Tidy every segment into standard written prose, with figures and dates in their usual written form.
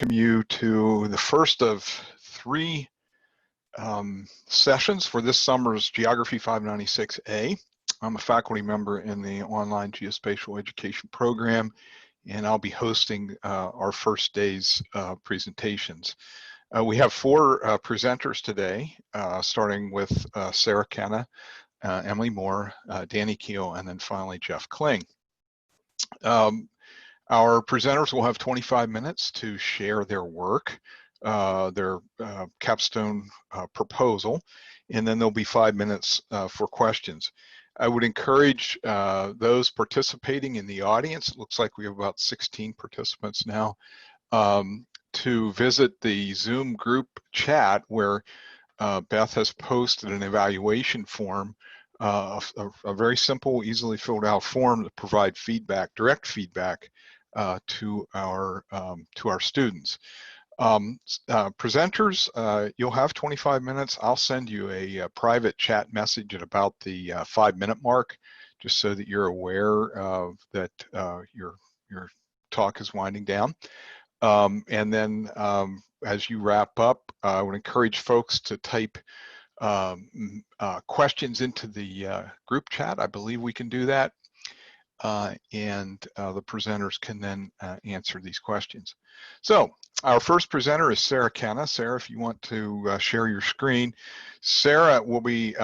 welcome you to the first of three sessions for this summer's Geography 596A. I'm a faculty member in the online geospatial education program, and I'll be hosting our first day's presentations. We have four presenters today, starting with Sarah Kenna, Emily Moore, Danny Keel, and then finally Jeff Kling. Our presenters will have 25 minutes to share their work, their capstone proposal, and then there'll be 5 minutes for questions. I would encourage those participating in the audience, it looks like we have about 16 participants now, to visit the Zoom group chat where Beth has posted an evaluation form, a very simple, easily filled out form to provide feedback, direct feedback to our students. Presenters, you'll have 25 minutes. I'll send you a private chat message at about the 5-minute mark, just so that you're aware that your talk is winding down. And then as you wrap up, I would encourage folks to type questions into the group chat. I believe we can do that. And the presenters can then answer these questions. So our first presenter is Sarah Kenna. Sarah, if you want to share your screen. Sarah will be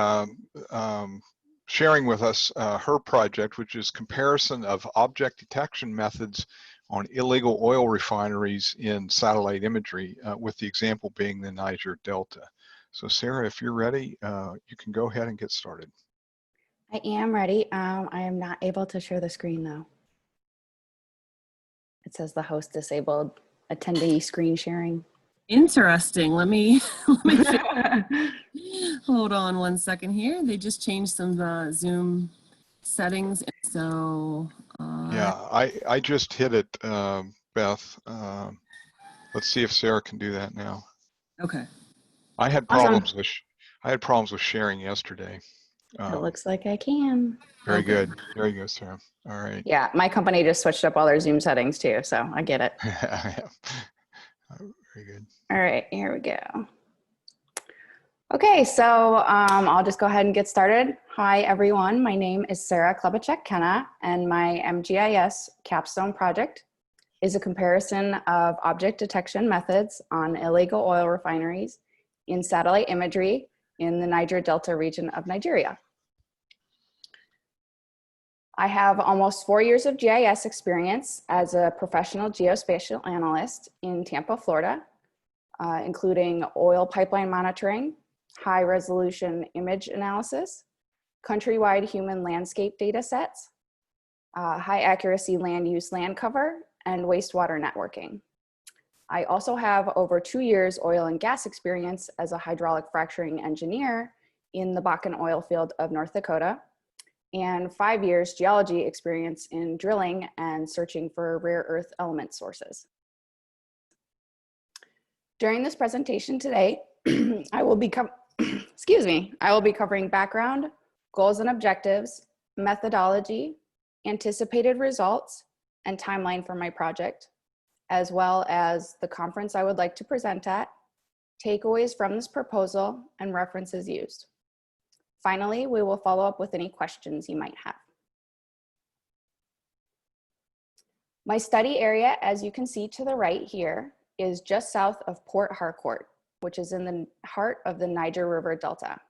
sharing with us her project, which is comparison of object detection methods on illegal oil refineries in satellite imagery, with the example being the Niger Delta. So Sarah, if you're ready, you can go ahead and get started. I am ready. I am not able to share the screen though. It says the host disabled attendee screen sharing. Interesting. Let me share. Hold on one second here. They just changed some Zoom settings, so yeah, I just hit it, Beth. Let's see if Sarah can do that now. Okay. I had problems with sharing yesterday. It looks like I can. Very good. There you go, Sarah. All right. Yeah, my company just switched up all their Zoom settings too, so I get it. Very good. All right, here we go. Okay, so I'll just go ahead and get started. Hi, everyone. My name is Sarah Kenna, and my MGIS capstone project is a comparison of object detection methods on illegal oil refineries in satellite imagery in the Niger Delta region of Nigeria. I have almost 4 years of GIS experience as a professional geospatial analyst in Tampa, Florida, including oil pipeline monitoring, high resolution image analysis, countrywide human landscape data sets, high accuracy land use land cover, and wastewater networking. I also have over 2 years oil and gas experience as a hydraulic fracturing engineer in the Bakken oil field of North Dakota, and 5 years geology experience in drilling and searching for rare earth element sources. During this presentation today, I will be covering background, goals and objectives, methodology, anticipated results, and timeline for my project, as well as the conference I would like to present at, takeaways from this proposal, and references used. Finally, we will follow up with any questions you might have. My study area, as you can see to the right here, is just south of Port Harcourt, which is in the heart of the Niger River Delta.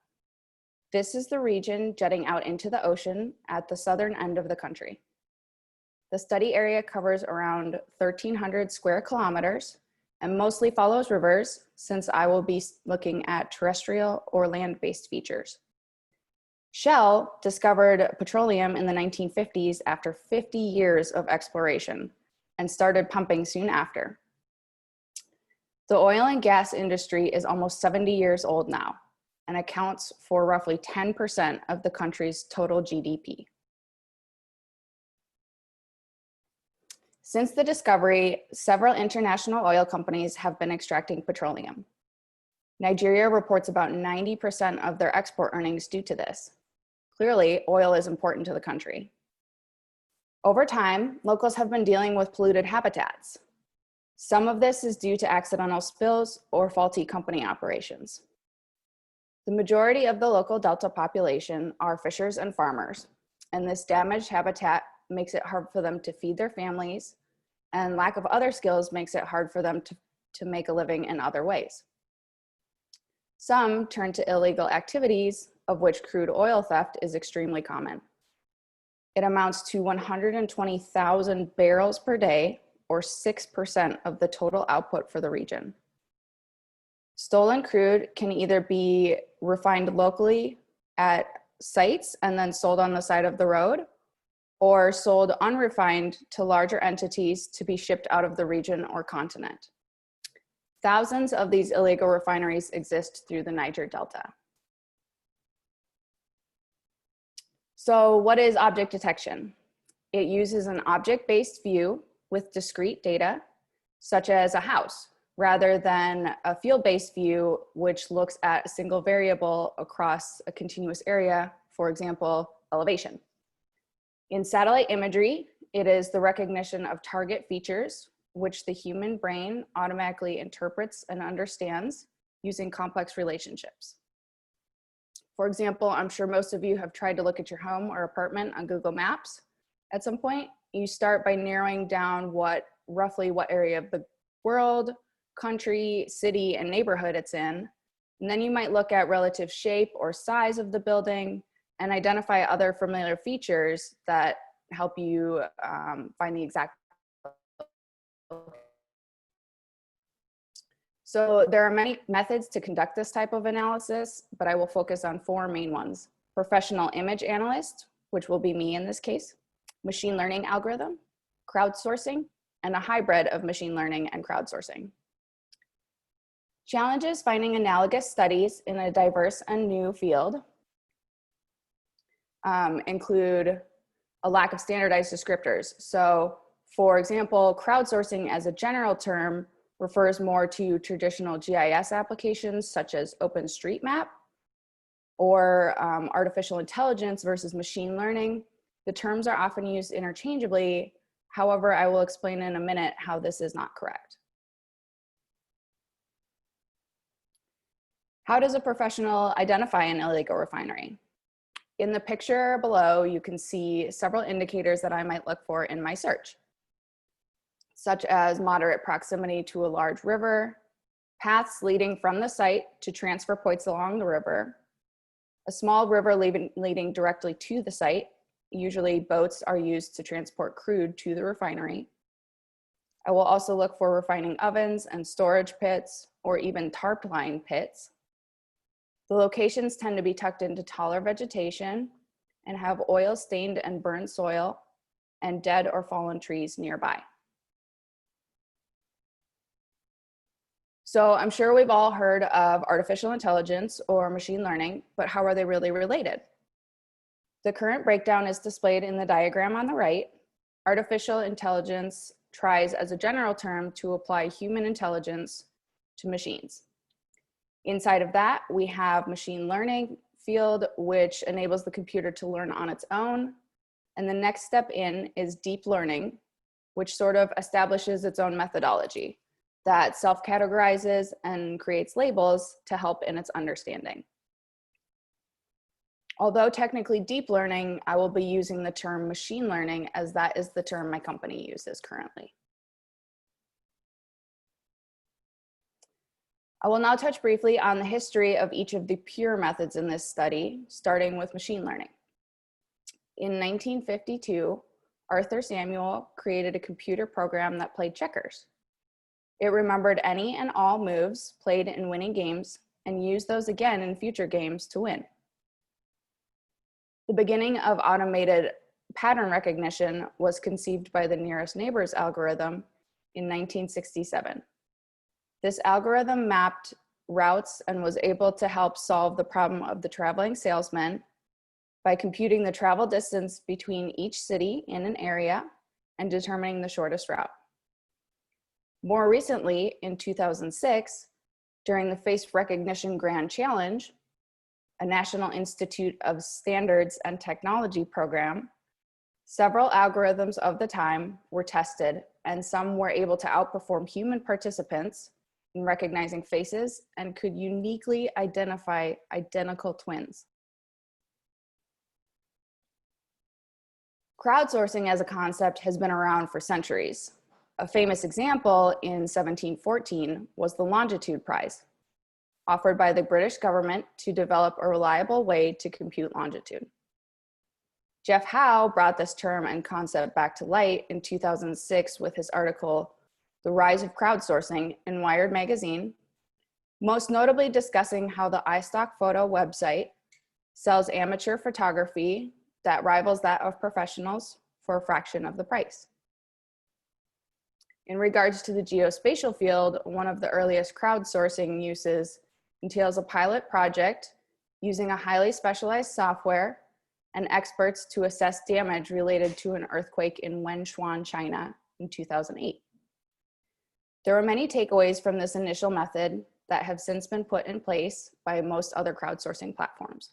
This is the region jutting out into the ocean at the southern end of the country. The study area covers around 1,300 square kilometers and mostly follows rivers, since I will be looking at terrestrial or land-based features. Shell discovered petroleum in the 1950s after 50 years of exploration and started pumping soon after. The oil and gas industry is almost 70 years old now and accounts for roughly 10% of the country's total GDP. Since the discovery, several international oil companies have been extracting petroleum. Nigeria reports about 90% of their export earnings due to this. Clearly, oil is important to the country. Over time, locals have been dealing with polluted habitats. Some of this is due to accidental spills or faulty company operations. The majority of the local delta population are fishers and farmers, and this damaged habitat makes it hard for them to feed their families, and lack of other skills makes it hard for them to make a living in other ways. Some turn to illegal activities, of which crude oil theft is extremely common. It amounts to 120,000 barrels per day, or 6% of the total output for the region. Stolen crude can either be refined locally at sites and then sold on the side of the road, or sold unrefined to larger entities to be shipped out of the region or continent. Thousands of these illegal refineries exist through the Niger Delta. So what is object detection? It uses an object-based view with discrete data, such as a house, rather than a field-based view, which looks at a single variable across a continuous area, for example, elevation. In satellite imagery, it is the recognition of target features, which the human brain automatically interprets and understands using complex relationships. For example, I'm sure most of you have tried to look at your home or apartment on Google Maps. At some point, you start by narrowing down roughly what area of the world, country, city, and neighborhood it's in. And then you might look at relative shape or size of the building and identify other familiar features that help you find the exact. So there are many methods to conduct this type of analysis, but I will focus on four main ones: professional image analyst, which will be me in this case, machine learning algorithm, crowdsourcing, and a hybrid of machine learning and crowdsourcing. Challenges finding analogous studies in a diverse and new field include a lack of standardized descriptors. So for example, crowdsourcing as a general term refers more to traditional GIS applications such as OpenStreetMap, or artificial intelligence versus machine learning. The terms are often used interchangeably. However, I will explain in a minute how this is not correct. How does a professional identify an illegal refinery? In the picture below, you can see several indicators that I might look for in my search, such as moderate proximity to a large river, paths leading from the site to transfer points along the river, a small river leading directly to the site. Usually boats are used to transport crude to the refinery. I will also look for refining ovens and storage pits, or even tarp line pits. The locations tend to be tucked into taller vegetation and have oil stained and burned soil and dead or fallen trees nearby. So I'm sure we've all heard of artificial intelligence or machine learning, but how are they really related? The current breakdown is displayed in the diagram on the right. Artificial intelligence tries as a general term to apply human intelligence to machines. Inside of that, we have machine learning field, which enables the computer to learn on its own. And the next step in is deep learning, which sort of establishes its own methodology that self-categorizes and creates labels to help in its understanding. Although technically deep learning, I will be using the term machine learning, as that is the term my company uses currently. I will now touch briefly on the history of each of the pure methods in this study, starting with machine learning. In 1952, Arthur Samuel created a computer program that played checkers. It remembered any and all moves played in winning games and used those again in future games to win. The beginning of automated pattern recognition was conceived by the nearest neighbors algorithm in 1967. This algorithm mapped routes and was able to help solve the problem of the traveling salesman by computing the travel distance between each city in an area and determining the shortest route. More recently, in 2006, during the Face Recognition Grand Challenge, a National Institute of Standards and Technology program, Several algorithms of the time were tested, and some were able to outperform human participants in recognizing faces and could uniquely identify identical twins. Crowdsourcing as a concept has been around for centuries. A famous example in 1714 was the Longitude Prize, offered by the British government to develop a reliable way to compute longitude. Jeff Howe brought this term and concept back to light in 2006 with his article, The Rise of Crowdsourcing, in Wired magazine, most notably discussing how the iStock photo website sells amateur photography that rivals that of professionals for a fraction of the price. In regards to the geospatial field, one of the earliest crowdsourcing uses entails a pilot project using a highly specialized software and experts to assess damage related to an earthquake in Wenchuan, China in 2008. There were many takeaways from this initial method that have since been put in place by most other crowdsourcing platforms.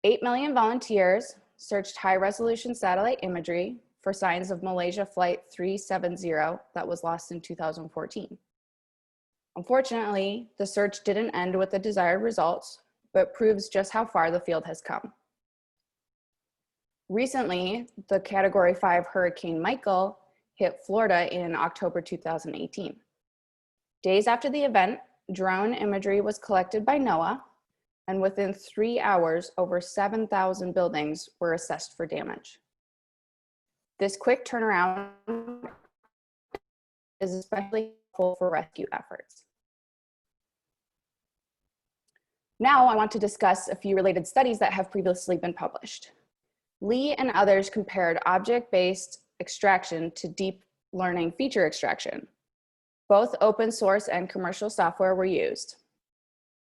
8 million volunteers searched high-resolution satellite imagery for signs of Malaysia Flight 370 that was lost in 2014. Unfortunately, the search didn't end with the desired results, but proves just how far the field has come. Recently, the Category 5 Hurricane Michael hit Florida in October 2018. Days after the event, drone imagery was collected by NOAA, and within 3 hours, over 7,000 buildings were assessed for damage. This quick turnaround is especially helpful for rescue efforts. Now I want to discuss a few related studies that have previously been published. Lee and others compared object-based extraction to deep learning feature extraction. Both open source and commercial software were used.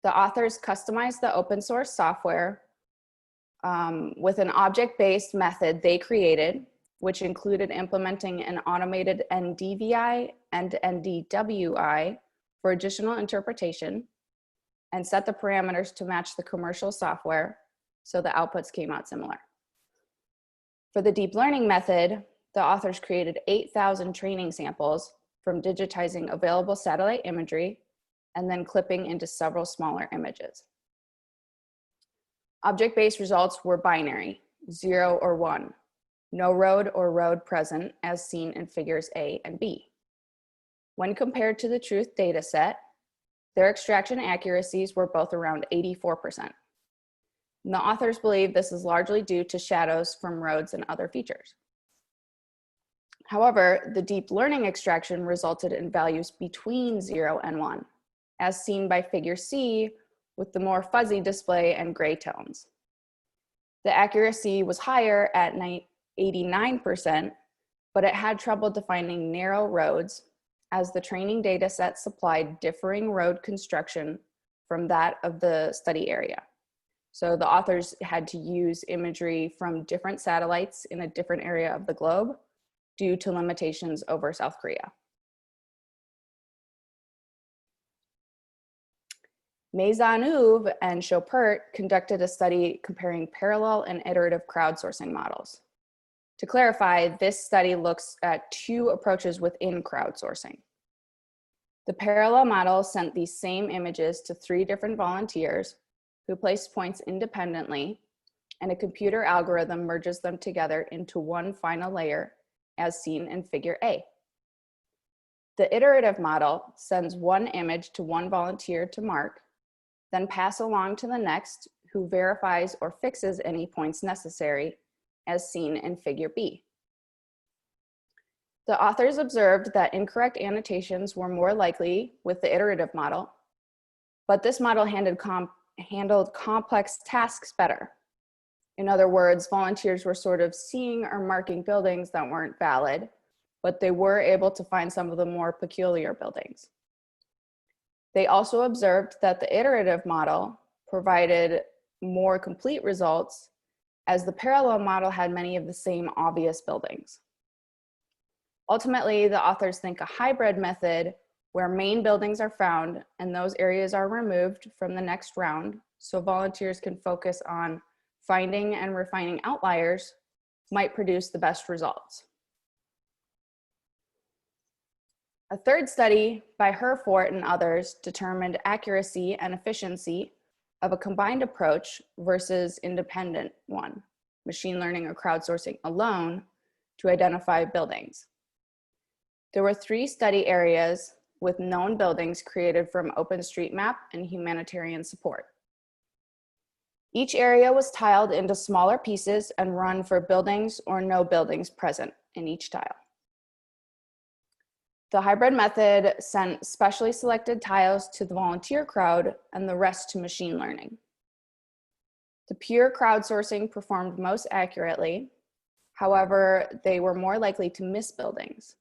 The authors customized the open source software with an object-based method they created, which included implementing an automated NDVI and NDWI for additional interpretation, and set the parameters to match the commercial software, so the outputs came out similar. For the deep learning method, the authors created 8,000 training samples from digitizing available satellite imagery and then clipping into several smaller images. Object-based results were binary, 0 or 1, no road or road present as seen in figures A and B. When compared to the truth data set, their extraction accuracies were both around 84%. And the authors believe this is largely due to shadows from roads and other features. However, the deep learning extraction resulted in values between 0 and 1, as seen by figure C with the more fuzzy display and gray tones. The accuracy was higher at 89%, but it had trouble defining narrow roads as the training data set supplied differing road construction from that of the study area. So the authors had to use imagery from different satellites in a different area of the globe due to limitations over South Korea. Maisonneuve and Chopert conducted a study comparing parallel and iterative crowdsourcing models. To clarify, this study looks at two approaches within crowdsourcing. The parallel model sent these same images to 3 different volunteers who placed points independently, and a computer algorithm merges them together into one final layer as seen in figure A. The iterative model sends one image to one volunteer to mark, then pass along to the next who verifies or fixes any points necessary as seen in figure B. The authors observed that incorrect annotations were more likely with the iterative model, but this model handled complex tasks better. In other words, volunteers were sort of seeing or marking buildings that weren't valid, but they were able to find some of the more peculiar buildings. They also observed that the iterative model provided more complete results, as the parallel model had many of the same obvious buildings. Ultimately, the authors think a hybrid method where main buildings are found and those areas are removed from the next round so volunteers can focus on finding and refining outliers might produce the best results. A third study by Herford and others determined accuracy and efficiency of a combined approach versus independent one, machine learning or crowdsourcing alone, to identify buildings. There were 3 study areas with known buildings created from OpenStreetMap and humanitarian support. Each area was tiled into smaller pieces and run for buildings or no buildings present in each tile. The hybrid method sent specially selected tiles to the volunteer crowd and the rest to machine learning. The pure crowdsourcing performed most accurately. However, they were more likely to miss buildings.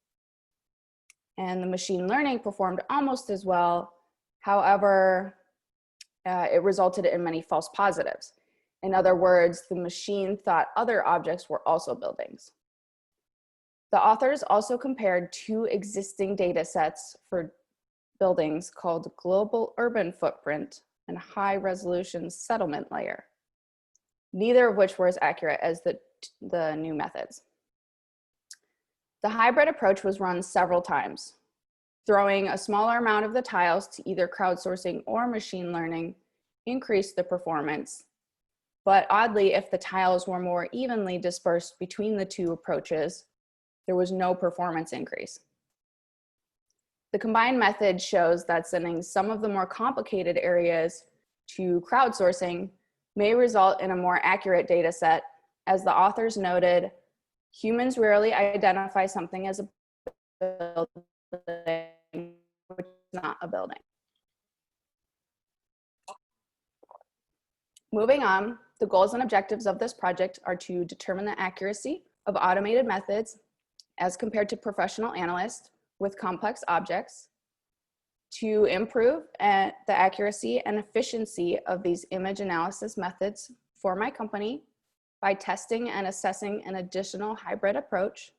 And the machine learning performed almost as well. However, it resulted in many false positives. In other words, the machine thought other objects were also buildings. The authors also compared 2 existing data sets for buildings called Global Urban Footprint and High Resolution Settlement Layer, neither of which were as accurate as the new methods. The hybrid approach was run several times. Throwing a smaller amount of the tiles to either crowdsourcing or machine learning increased the performance. But oddly, if the tiles were more evenly dispersed between the 2 approaches, there was no performance increase. The combined method shows that sending some of the more complicated areas to crowdsourcing may result in a more accurate data set. As the authors noted, humans rarely identify something as a building, which is not a building. Moving on, the goals and objectives of this project are to determine the accuracy of automated methods as compared to professional analysts with complex objects, to improve the accuracy and efficiency of these image analysis methods for my company by testing and assessing an additional hybrid approach,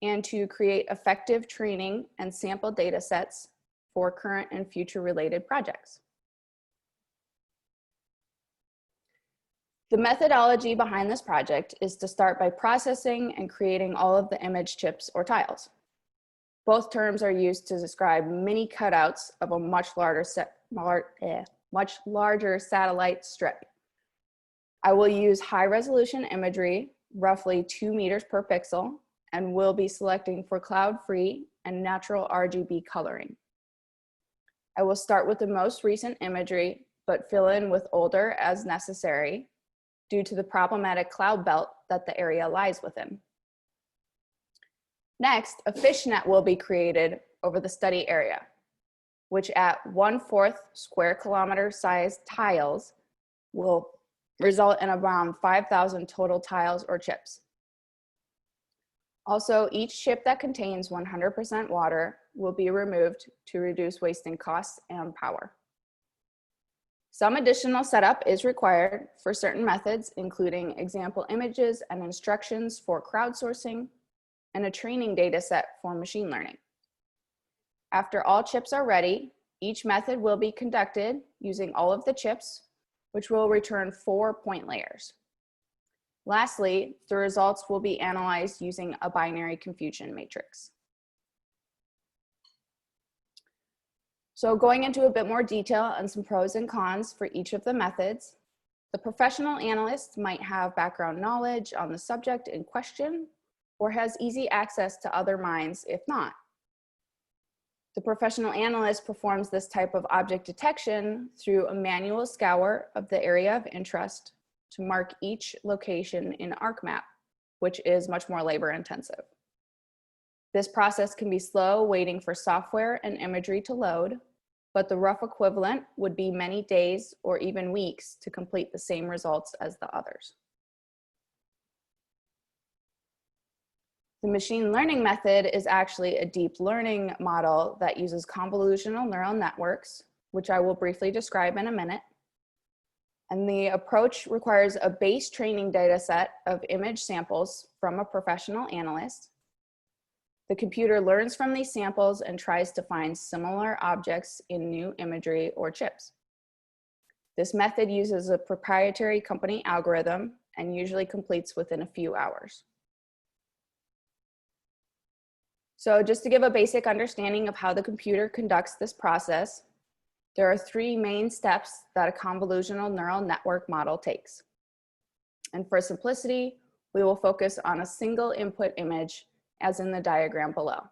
and to create effective training and sample data sets for current and future related projects. The methodology behind this project is to start by processing and creating all of the image chips or tiles. Both terms are used to describe mini cutouts of a much larger satellite strip. I will use high resolution imagery, roughly 2 meters per pixel, and will be selecting for cloud-free and natural RGB coloring. I will start with the most recent imagery, but fill in with older as necessary due to the problematic cloud belt that the area lies within. Next, a fishnet will be created over the study area, which at 1/4 square kilometer sized tiles will result in around 5,000 total tiles or chips. Also, each chip that contains 100% water will be removed to reduce wasting costs and power. Some additional setup is required for certain methods, including example images and instructions for crowdsourcing, and a training data set for machine learning. After all chips are ready, each method will be conducted using all of the chips, which will return 4 point layers. Lastly, the results will be analyzed using a binary confusion matrix. So going into a bit more detail on some pros and cons for each of the methods, the professional analyst might have background knowledge on the subject in question or has easy access to other minds if not. The professional analyst performs this type of object detection through a manual scour of the area of interest to mark each location in ArcMap, which is much more labor intensive. This process can be slow, waiting for software and imagery to load, but the rough equivalent would be many days or even weeks to complete the same results as the others. The machine learning method is actually a deep learning model that uses convolutional neural networks, which I will briefly describe in a minute. And the approach requires a base training data set of image samples from a professional analyst. The computer learns from these samples and tries to find similar objects in new imagery or chips. This method uses a proprietary company algorithm and usually completes within a few hours. So just to give a basic understanding of how the computer conducts this process, there are three main steps that a convolutional neural network model takes. And for simplicity, we will focus on a single input image as in the diagram below.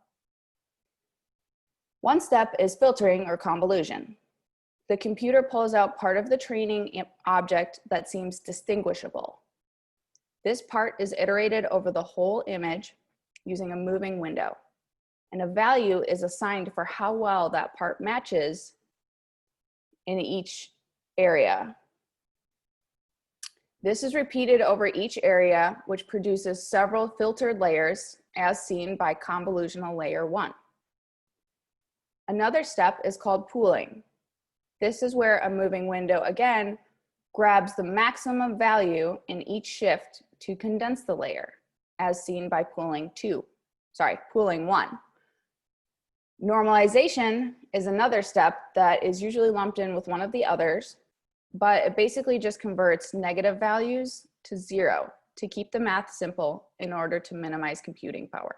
One step is filtering or convolution. The computer pulls out part of the training object that seems distinguishable. This part is iterated over the whole image using a moving window, and a value is assigned for how well that part matches in each area. This is repeated over each area, which produces several filtered layers as seen by convolutional layer 1. Another step is called pooling. This is where a moving window again grabs the maximum value in each shift to condense the layer, as seen by pooling 1. Normalization is another step that is usually lumped in with one of the others, but it basically just converts negative values to 0 to keep the math simple in order to minimize computing power.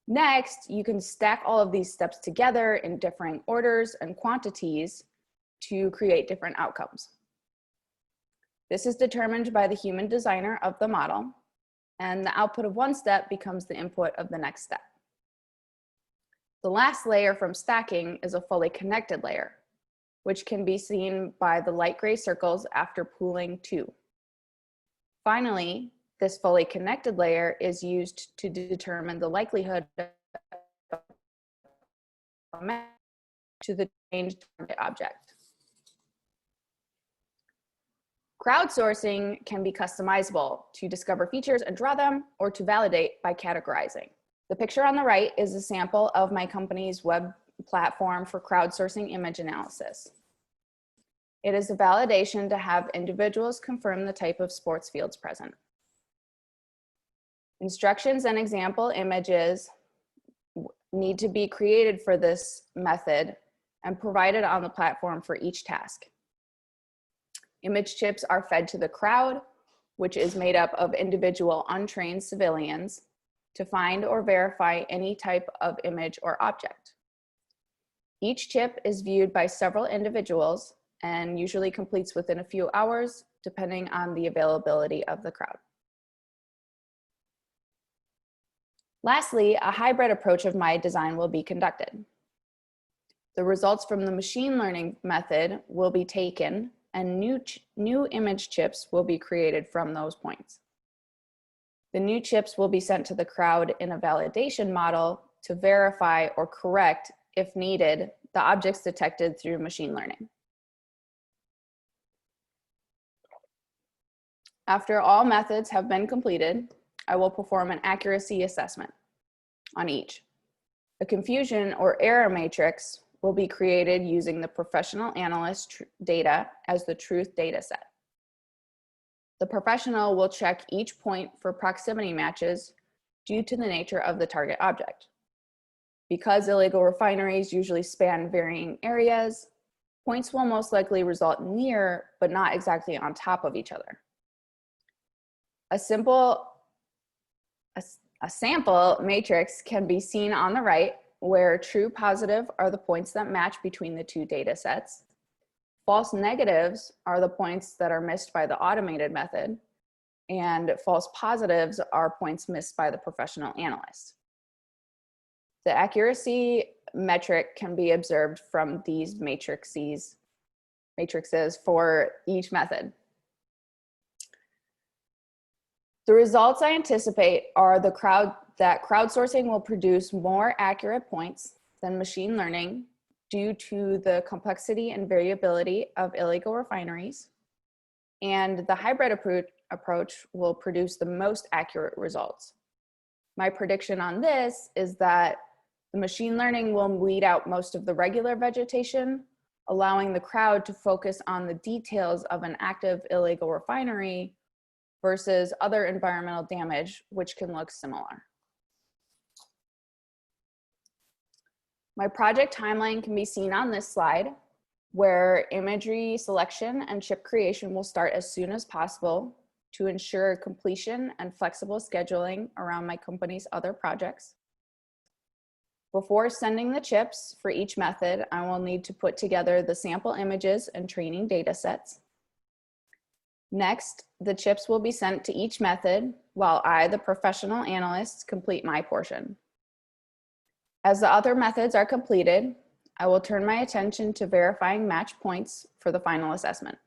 Next, you can stack all of these steps together in differing orders and quantities to create different outcomes. This is determined by the human designer of the model, and the output of one step becomes the input of the next step. The last layer from stacking is a fully connected layer, which can be seen by the light gray circles after pooling 2. Finally, this fully connected layer is used to determine the likelihood of a match to the changed target object. Crowdsourcing can be customizable to discover features and draw them, or to validate by categorizing. The picture on the right is a sample of my company's web platform for crowdsourcing image analysis. It is a validation to have individuals confirm the type of sports fields present. Instructions and example images need to be created for this method and provided on the platform for each task. Image chips are fed to the crowd, which is made up of individual untrained civilians, to find or verify any type of image or object. Each chip is viewed by several individuals and usually completes within a few hours, depending on the availability of the crowd. Lastly, a hybrid approach of my design will be conducted. The results from the machine learning method will be taken, and new image chips will be created from those points. The new chips will be sent to the crowd in a validation model to verify or correct, if needed, the objects detected through machine learning. After all methods have been completed, I will perform an accuracy assessment on each. A confusion or error matrix will be created using the professional analyst data as the truth data set. The professional will check each point for proximity matches due to the nature of the target object. Because illegal refineries usually span varying areas, points will most likely result near, but not exactly on top of each other. A sample matrix can be seen on the right, where true positive are the points that match between the two data sets. False negatives are the points that are missed by the automated method, and false positives are points missed by the professional analyst. The accuracy metric can be observed from these matrices for each method. The results I anticipate are that crowdsourcing will produce more accurate points than machine learning due to the complexity and variability of illegal refineries, and the hybrid approach will produce the most accurate results. My prediction on this is that the machine learning will weed out most of the regular vegetation, allowing the crowd to focus on the details of an active illegal refinery versus other environmental damage, which can look similar. My project timeline can be seen on this slide, where imagery selection and chip creation will start as soon as possible to ensure completion and flexible scheduling around my company's other projects. Before sending the chips for each method, I will need to put together the sample images and training data sets. Next, the chips will be sent to each method while I, the professional analyst, complete my portion. As the other methods are completed, I will turn my attention to verifying match points for the final assessment.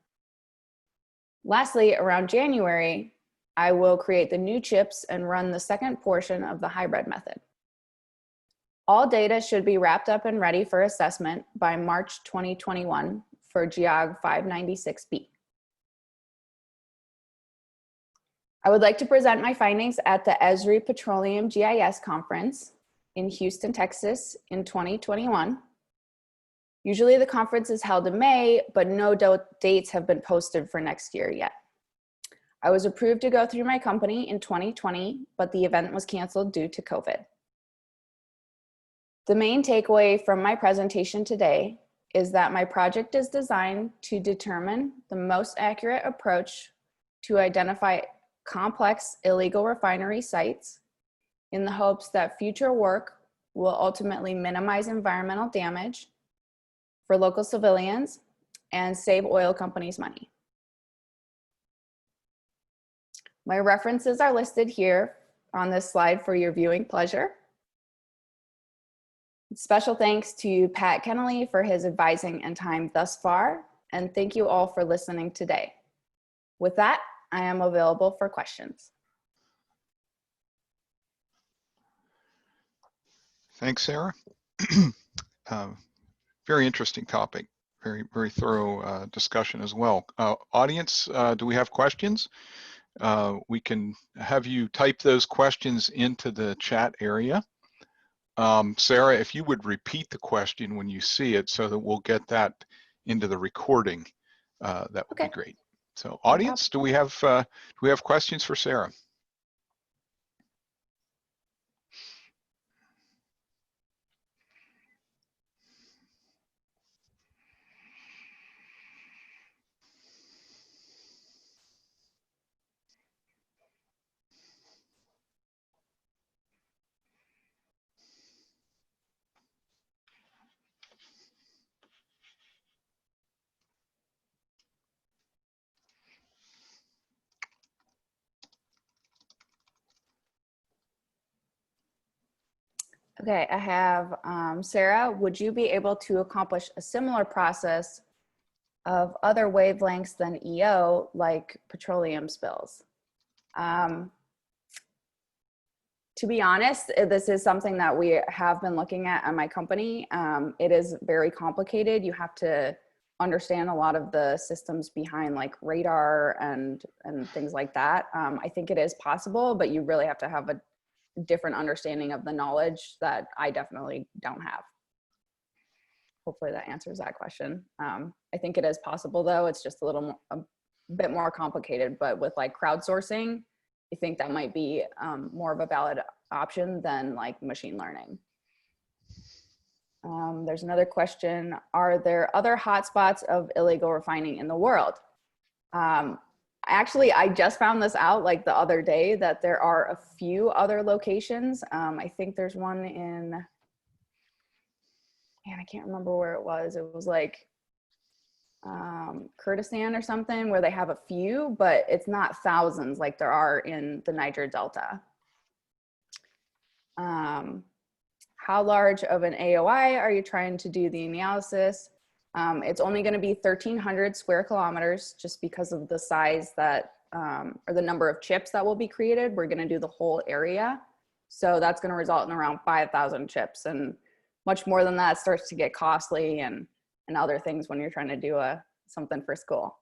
Lastly, around January, I will create the new chips and run the second portion of the hybrid method. All data should be wrapped up and ready for assessment by March 2021 for GEOG 596B. I would like to present my findings at the Esri Petroleum GIS conference in Houston, Texas in 2021. Usually the conference is held in May, but no dates have been posted for next year yet. I was approved to go through my company in 2020, but the event was canceled due to COVID. The main takeaway from my presentation today is that my project is designed to determine the most accurate approach to identify complex illegal refinery sites in the hopes that future work will ultimately minimize environmental damage for local civilians and save oil companies money. My references are listed here on this slide for your viewing pleasure. Special thanks to Pat Kennelly for his advising and time thus far, and thank you all for listening today. With that, I am available for questions. Thanks, Sarah. Very interesting topic, very thorough discussion as well. Audience, do we have questions? We can have you type those questions into the chat area. Sarah, if you would repeat the question when you see it so that we'll get that into the recording, that would be great. So audience, do we have questions for Sarah? Okay, I have Sarah, would you be able to accomplish a similar process of other wavelengths than EO, like petroleum spills? To be honest, this is something that we have been looking at my company. It is very complicated. You have to understand a lot of the systems behind like radar and things like that. I think it is possible, but you really have to have a different understanding of the knowledge that I definitely don't have. Hopefully that answers that question. I think it is possible though. It's just a bit more complicated, but with like crowdsourcing, I think that might be more of a valid option than like machine learning. There's another question. Are there other hotspots of illegal refining in the world? Actually, I just found this out like the other day that there are a few other locations. I think there's one in, man, I can't remember where it was. It was like Kurdistan or something where they have a few, but it's not thousands like there are in the Niger Delta. How large of an AOI are you trying to do the analysis? It's only going to be 1,300 square kilometers just because of the size that, or the number of chips that will be created. We're going to do the whole area. So that's going to result in around 5,000 chips, and much more than that starts to get costly and other things when you're trying to do something for school.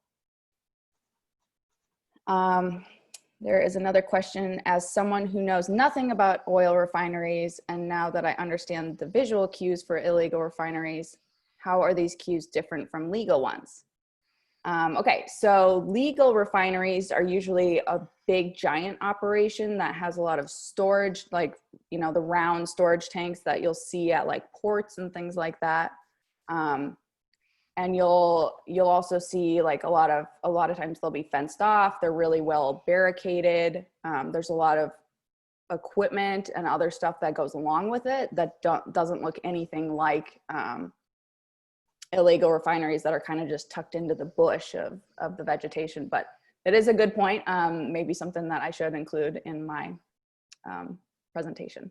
There is another question. As someone who knows nothing about oil refineries, and now that I understand the visual cues for illegal refineries, how are these cues different from legal ones? Okay, so legal refineries are usually a big giant operation that has a lot of storage, like, you know, the round storage tanks that you'll see at like ports and things like that. And you'll also see like a lot of times they'll be fenced off. They're really well barricaded. There's a lot of equipment and other stuff that goes along with it that doesn't look anything like illegal refineries that are kind of just tucked into the bush of the vegetation. But it is a good point. Maybe something that I should include in my presentation.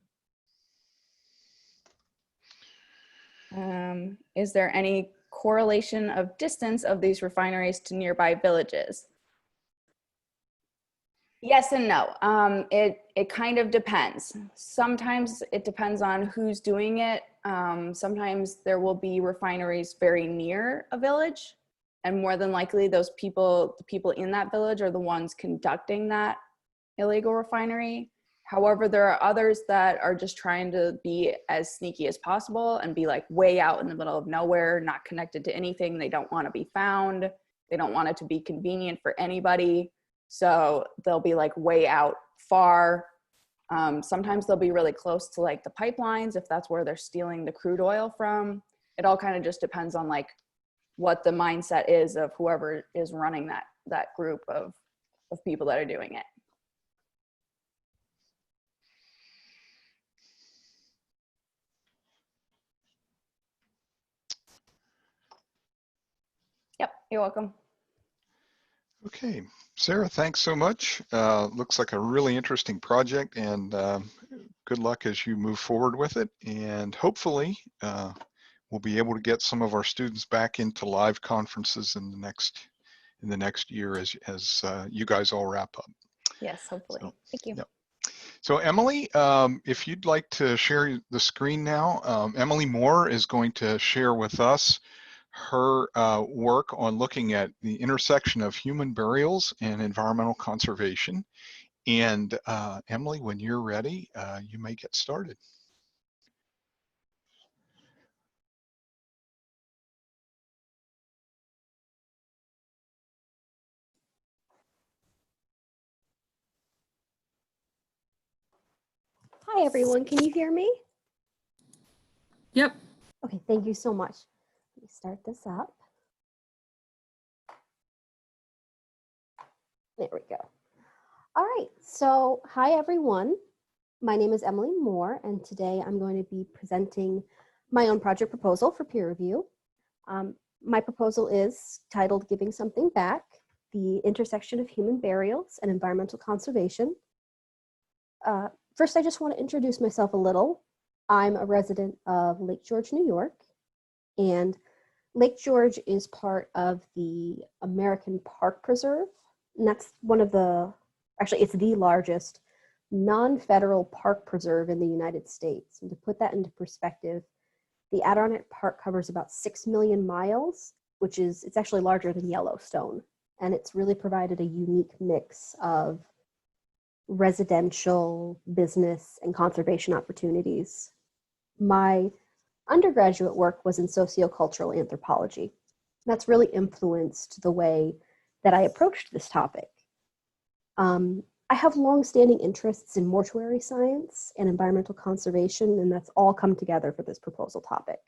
Is there any correlation of distance of these refineries to nearby villages? Yes and no. It kind of depends. Sometimes it depends on who's doing it. Sometimes there will be refineries very near a village, and more than likely the people in that village are the ones conducting that illegal refinery. However, there are others that are just trying to be as sneaky as possible and be like way out in the middle of nowhere, not connected to anything. They don't want to be found. They don't want it to be convenient for anybody. So they'll be like way out far. Sometimes they'll be really close to like the pipelines if that's where they're stealing the crude oil from. It all kind of just depends on like what the mindset is of whoever is running that group of people that are doing it. Yep, you're welcome. Okay, Sarah, thanks so much. Looks like a really interesting project, and good luck as you move forward with it. And hopefully we'll be able to get some of our students back into live conferences in the next year as you guys all wrap up. Yes, hopefully. So, thank you. Yep. So Emily, if you'd like to share the screen now, Emily Moore is going to share with us her work on looking at the intersection of human burials and environmental conservation. And Emily, when you're ready, you may get started. Hi, everyone. Can you hear me? Yep. Okay, thank you so much. Let me start this up. There we go. All right, so hi, everyone. My name is Emily Moore, and today I'm going to be presenting my own project proposal for peer review. My proposal is titled Giving Something Back, the Intersection of Human Burials and Environmental Conservation. First, I just want to introduce myself a little. I'm a resident of Lake George, New York, and Lake George is part of the American Park Preserve, and that's it's the largest non-federal park preserve in the United States. And to put that into perspective, the Adirondack Park covers about 6 million miles, it's actually larger than Yellowstone, and it's really provided a unique mix of residential, business, and conservation opportunities. My undergraduate work was in sociocultural anthropology. That's really influenced the way that I approached this topic. I have longstanding interests in mortuary science and environmental conservation, and that's all come together for this proposal topic.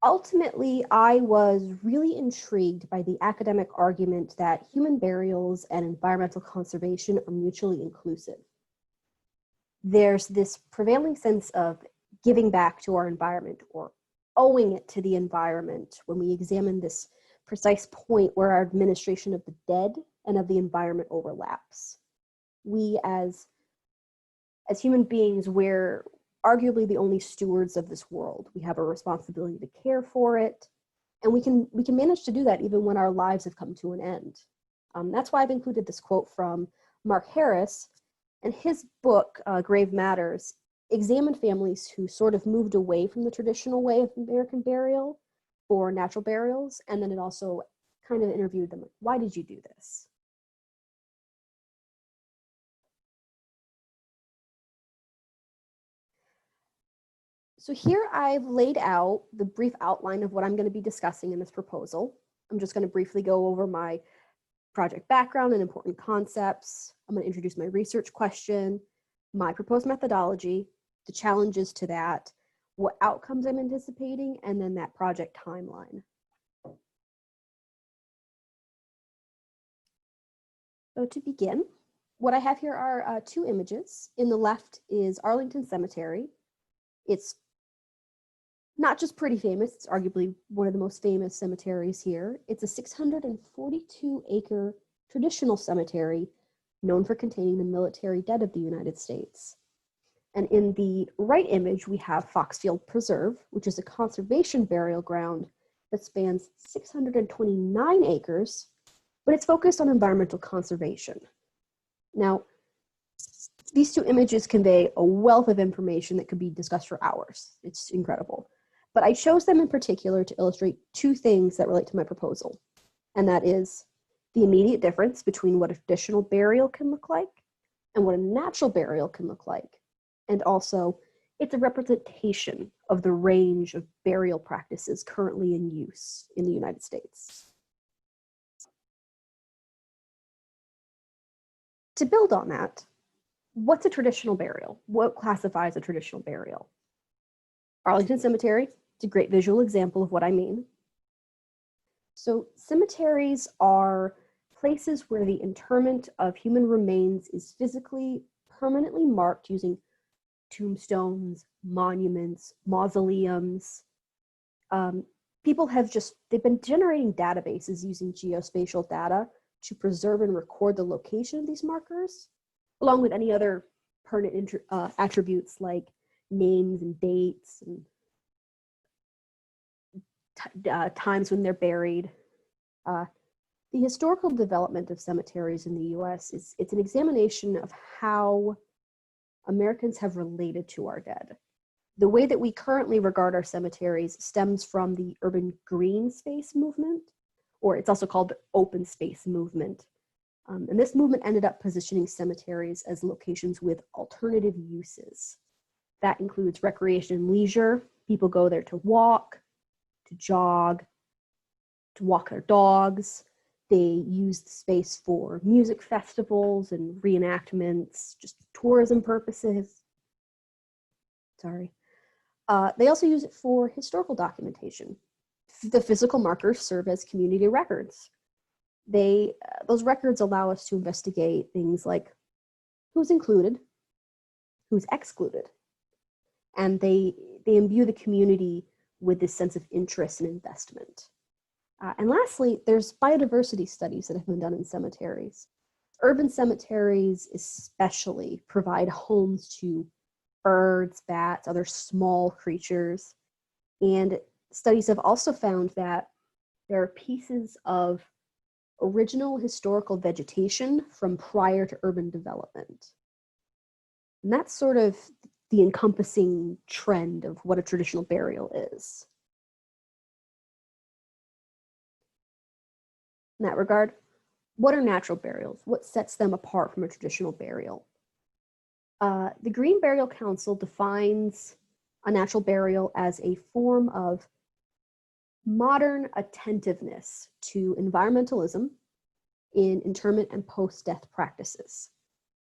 Ultimately, I was really intrigued by the academic argument that human burials and environmental conservation are mutually inclusive. There's this prevailing sense of giving back to our environment or owing it to the environment when we examine this precise point where our administration of the dead and of the environment overlaps. We as human beings, we're arguably the only stewards of this world. We have a responsibility to care for it, and we can manage to do that even when our lives have come to an end. That's why I've included this quote from Mark Harris, and his book, Grave Matters, examined families who sort of moved away from the traditional way of American burial for natural burials, and then it also kind of interviewed them, like, why did you do this? So here I've laid out the brief outline of what I'm going to be discussing in this proposal. I'm just going to briefly go over my project background and important concepts. I'm going to introduce my research question, my proposed methodology, the challenges to that, what outcomes I'm anticipating, and then that project timeline. So to begin, what I have here are two images. In the left is Arlington Cemetery. It's not just pretty famous, it's arguably one of the most famous cemeteries here. It's a 642-acre traditional cemetery known for containing the military dead of the United States. And in the right image, we have Foxfield Preserve, which is a conservation burial ground that spans 629 acres, but it's focused on environmental conservation. Now, these two images convey a wealth of information that could be discussed for hours. It's incredible. But I chose them in particular to illustrate two things that relate to my proposal. And that is the immediate difference between what a traditional burial can look like and what a natural burial can look like. And also, it's a representation of the range of burial practices currently in use in the United States. To build on that, what's a traditional burial? What classifies a traditional burial? Arlington Cemetery, it's a great visual example of what I mean. So cemeteries are places where the interment of human remains is physically permanently marked using tombstones, monuments, mausoleums. People have they've been generating databases using geospatial data to preserve and record the location of these markers, along with any other pertinent attributes like names and dates and times when they're buried. The historical development of cemeteries in the US it's an examination of how Americans have related to our dead. The way that we currently regard our cemeteries stems from the urban green space movement, or it's also called the open space movement. And this movement ended up positioning cemeteries as locations with alternative uses. That includes recreation and leisure. People go there to walk, to jog, to walk their dogs. They use the space for music festivals and reenactments, just tourism purposes. Sorry. They also use it for historical documentation. The physical markers serve as community records. Those records allow us to investigate things like who's included, who's excluded, and they imbue the community with this sense of interest and investment. And lastly, there's biodiversity studies that have been done in cemeteries. Urban cemeteries especially provide homes to birds, bats, other small creatures. And studies have also found that there are pieces of original historical vegetation from prior to urban development. And that's sort of the encompassing trend of what a traditional burial is. In that regard, what are natural burials? What sets them apart from a traditional burial? The Green Burial Council defines a natural burial as a form of modern attentiveness to environmentalism in interment and post-death practices.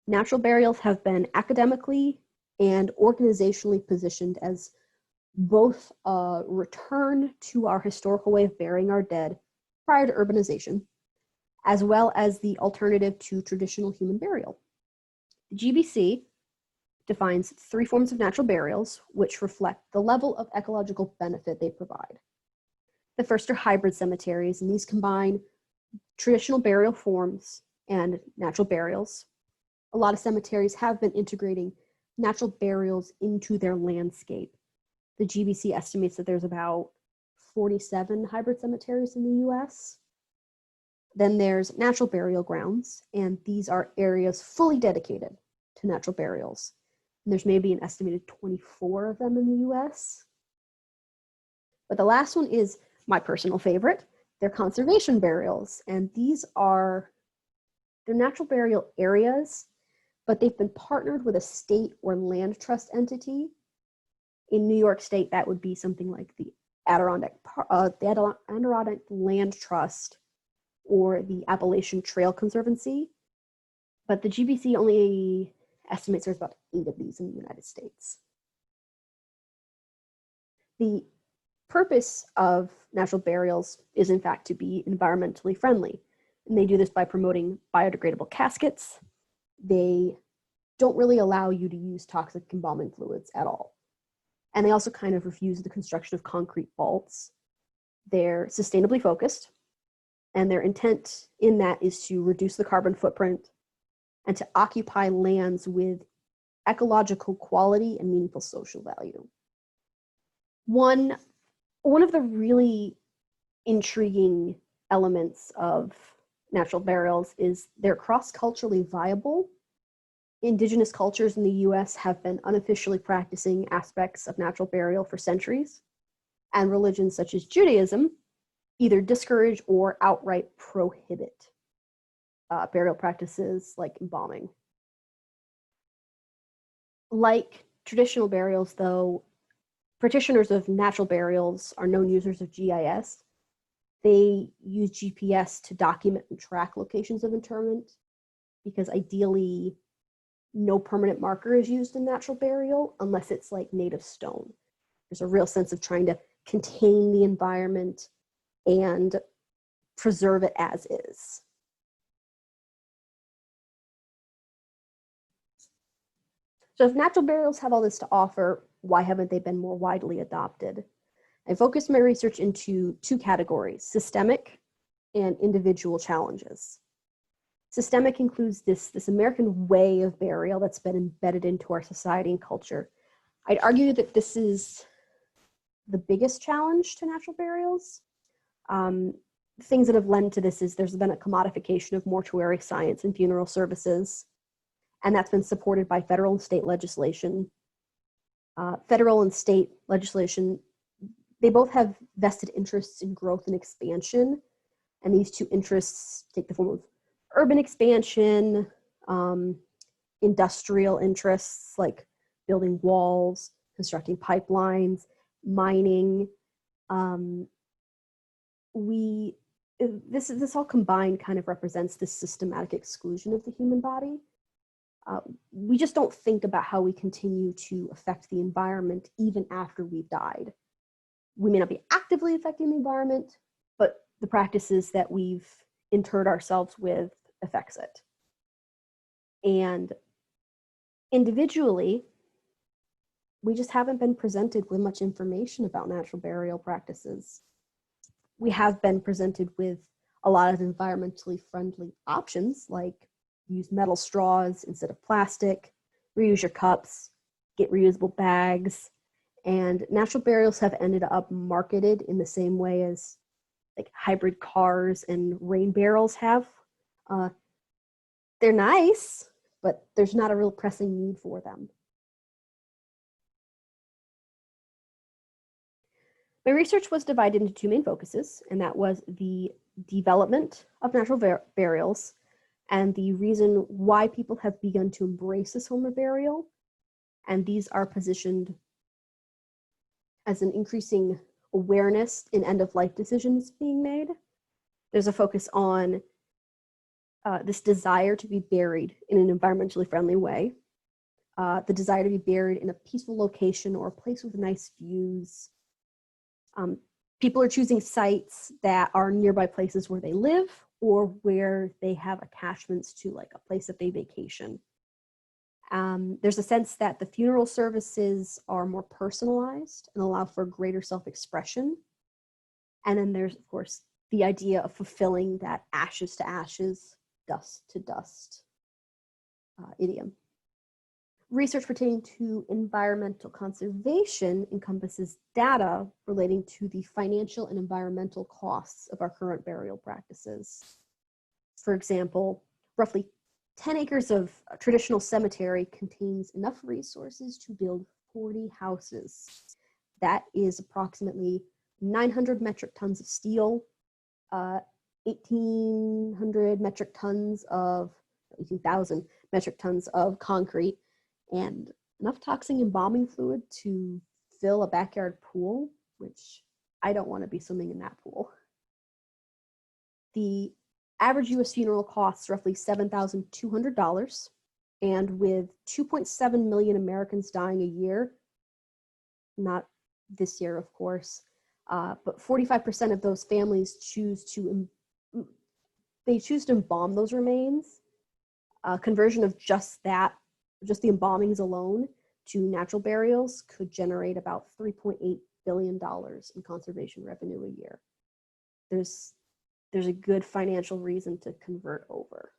Natural burials have been academically and organizationally positioned as both a return to our historical way of burying our dead prior to urbanization, as well as the alternative to traditional human burial. The GBC defines 3 forms of natural burials, which reflect the level of ecological benefit they provide. The first are hybrid cemeteries, and these combine traditional burial forms and natural burials. A lot of cemeteries have been integrating natural burials into their landscape. The GBC estimates that there's about 47 hybrid cemeteries in the US. Then there's natural burial grounds, and these are areas fully dedicated to natural burials. And there's maybe an estimated 24 of them in the US. But the last one is my personal favorite. They're conservation burials, and they're natural burial areas, but they've been partnered with a state or land trust entity. In New York State, that would be something like the Adirondack Land Trust or the Appalachian Trail Conservancy. But the GBC only estimates there's about 8 of these in the United States. The purpose of natural burials is in fact to be environmentally friendly. And they do this by promoting biodegradable caskets. They don't really allow you to use toxic embalming fluids at all. And they also kind of refuse the construction of concrete vaults. They're sustainably focused, and their intent in that is to reduce the carbon footprint and to occupy lands with ecological quality and meaningful social value. One of the really intriguing elements of natural burials is they're cross-culturally viable. Indigenous cultures in the US have been unofficially practicing aspects of natural burial for centuries, and religions such as Judaism either discourage or outright prohibit burial practices like embalming. Like traditional burials, though, practitioners of natural burials are known users of GIS. They use GPS to document and track locations of interment because ideally no permanent marker is used in natural burial unless it's like native stone. There's a real sense of trying to contain the environment and preserve it as is. So if natural burials have all this to offer, why haven't they been more widely adopted? I focused my research into two categories: systemic and individual challenges. Systemic includes this American way of burial that's been embedded into our society and culture. I'd argue that this is the biggest challenge to natural burials. Things that have led to this is there's been a commodification of mortuary science and funeral services, and that's been supported by federal and state legislation. Federal and state legislation, they both have vested interests in growth and expansion, and these two interests take the form of urban expansion, industrial interests like building walls, constructing pipelines, mining. This all combined kind of represents this systematic exclusion of the human body. We just don't think about how we continue to affect the environment even after we've died. We may not be actively affecting the environment, but the practices that we've interred ourselves with affects it. And individually, we just haven't been presented with much information about natural burial practices. We have been presented with a lot of environmentally friendly options, like use metal straws instead of plastic, reuse your cups, get reusable bags, and natural burials have ended up marketed in the same way as like hybrid cars and rain barrels have. They're nice, but there's not a real pressing need for them. My research was divided into two main focuses, and that was the development of natural burials and the reason why people have begun to embrace this form of burial. And these are positioned as an increasing awareness in end-of-life decisions being made. There's a focus on this desire to be buried in an environmentally friendly way, the desire to be buried in a peaceful location or a place with nice views. People are choosing sites that are nearby places where they live or where they have attachments to, like a place that they vacation. There's a sense that the funeral services are more personalized and allow for greater self-expression. And then there's, of course, the idea of fulfilling that ashes to ashes, dust to dust idiom. Research pertaining to environmental conservation encompasses data relating to the financial and environmental costs of our current burial practices. For example, roughly 10 acres of a traditional cemetery contains enough resources to build 40 houses. That is approximately 900 metric tons of steel, 1,800 metric tons of, 18,000 metric tons of concrete, and enough toxic embalming fluid to fill a backyard pool, which I don't want to be swimming in that pool. The average US funeral costs roughly $7,200, and with 2.7 million Americans dying a year, not this year, of course. But 45% of those families choose to embalm those remains. Conversion of just the embalmings alone to natural burials could generate about $3.8 billion in conservation revenue a year. There's a good financial reason to convert over.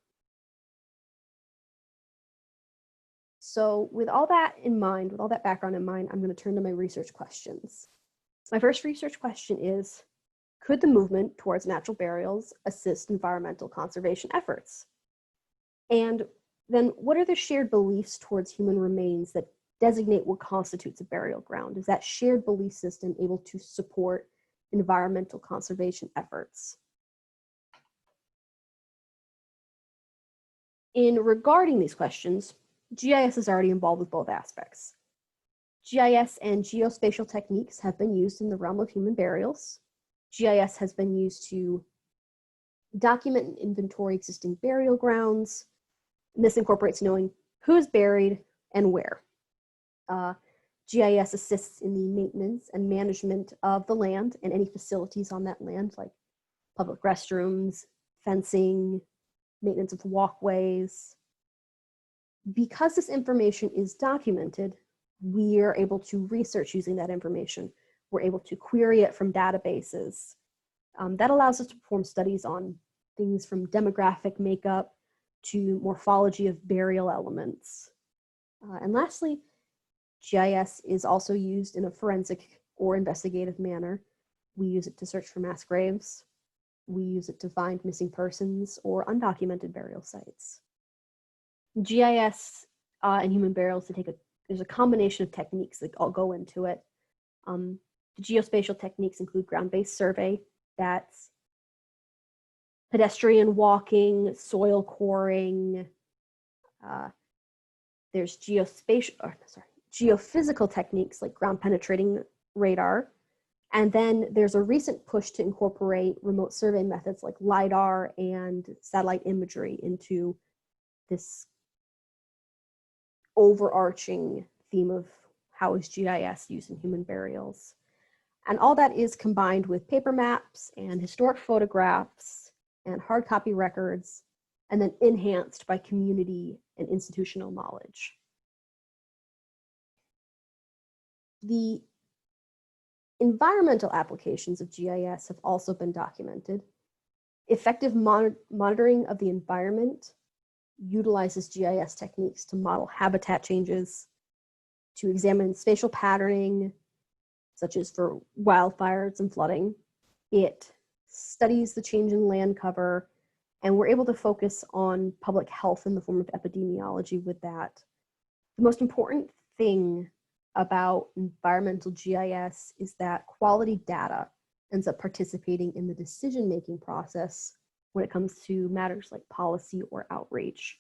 So with all that in mind, with all that background in mind, I'm going to turn to my research questions. My first research question is, could the movement towards natural burials assist environmental conservation efforts? And then what are the shared beliefs towards human remains that designate what constitutes a burial ground? Is that shared belief system able to support environmental conservation efforts? In regarding these questions, GIS is already involved with both aspects. GIS and geospatial techniques have been used in the realm of human burials. GIS has been used to document and inventory existing burial grounds. And this incorporates knowing who's buried and where. GIS assists in the maintenance and management of the land and any facilities on that land, like public restrooms, fencing, maintenance of walkways. Because this information is documented, we are able to research using that information. We're able to query it from databases. That allows us to perform studies on things from demographic makeup to morphology of burial elements. And lastly, GIS is also used in a forensic or investigative manner. We use it to search for mass graves. We use it to find missing persons or undocumented burial sites. GIS and human burials, there's a combination of techniques that all go into it. The geospatial techniques include ground-based survey, that's pedestrian walking, soil coring. There's geophysical techniques like ground penetrating radar. And then there's a recent push to incorporate remote survey methods like LIDAR and satellite imagery into this overarching theme of how is GIS used in human burials. And all that is combined with paper maps and historic photographs and hard copy records, and then enhanced by community and institutional knowledge. The environmental applications of GIS have also been documented. Effective monitoring of the environment utilizes GIS techniques to model habitat changes, to examine spatial patterning, such as for wildfires and flooding. It studies the change in land cover, and we're able to focus on public health in the form of epidemiology with that. The most important thing about environmental GIS is that quality data ends up participating in the decision-making process when it comes to matters like policy or outreach.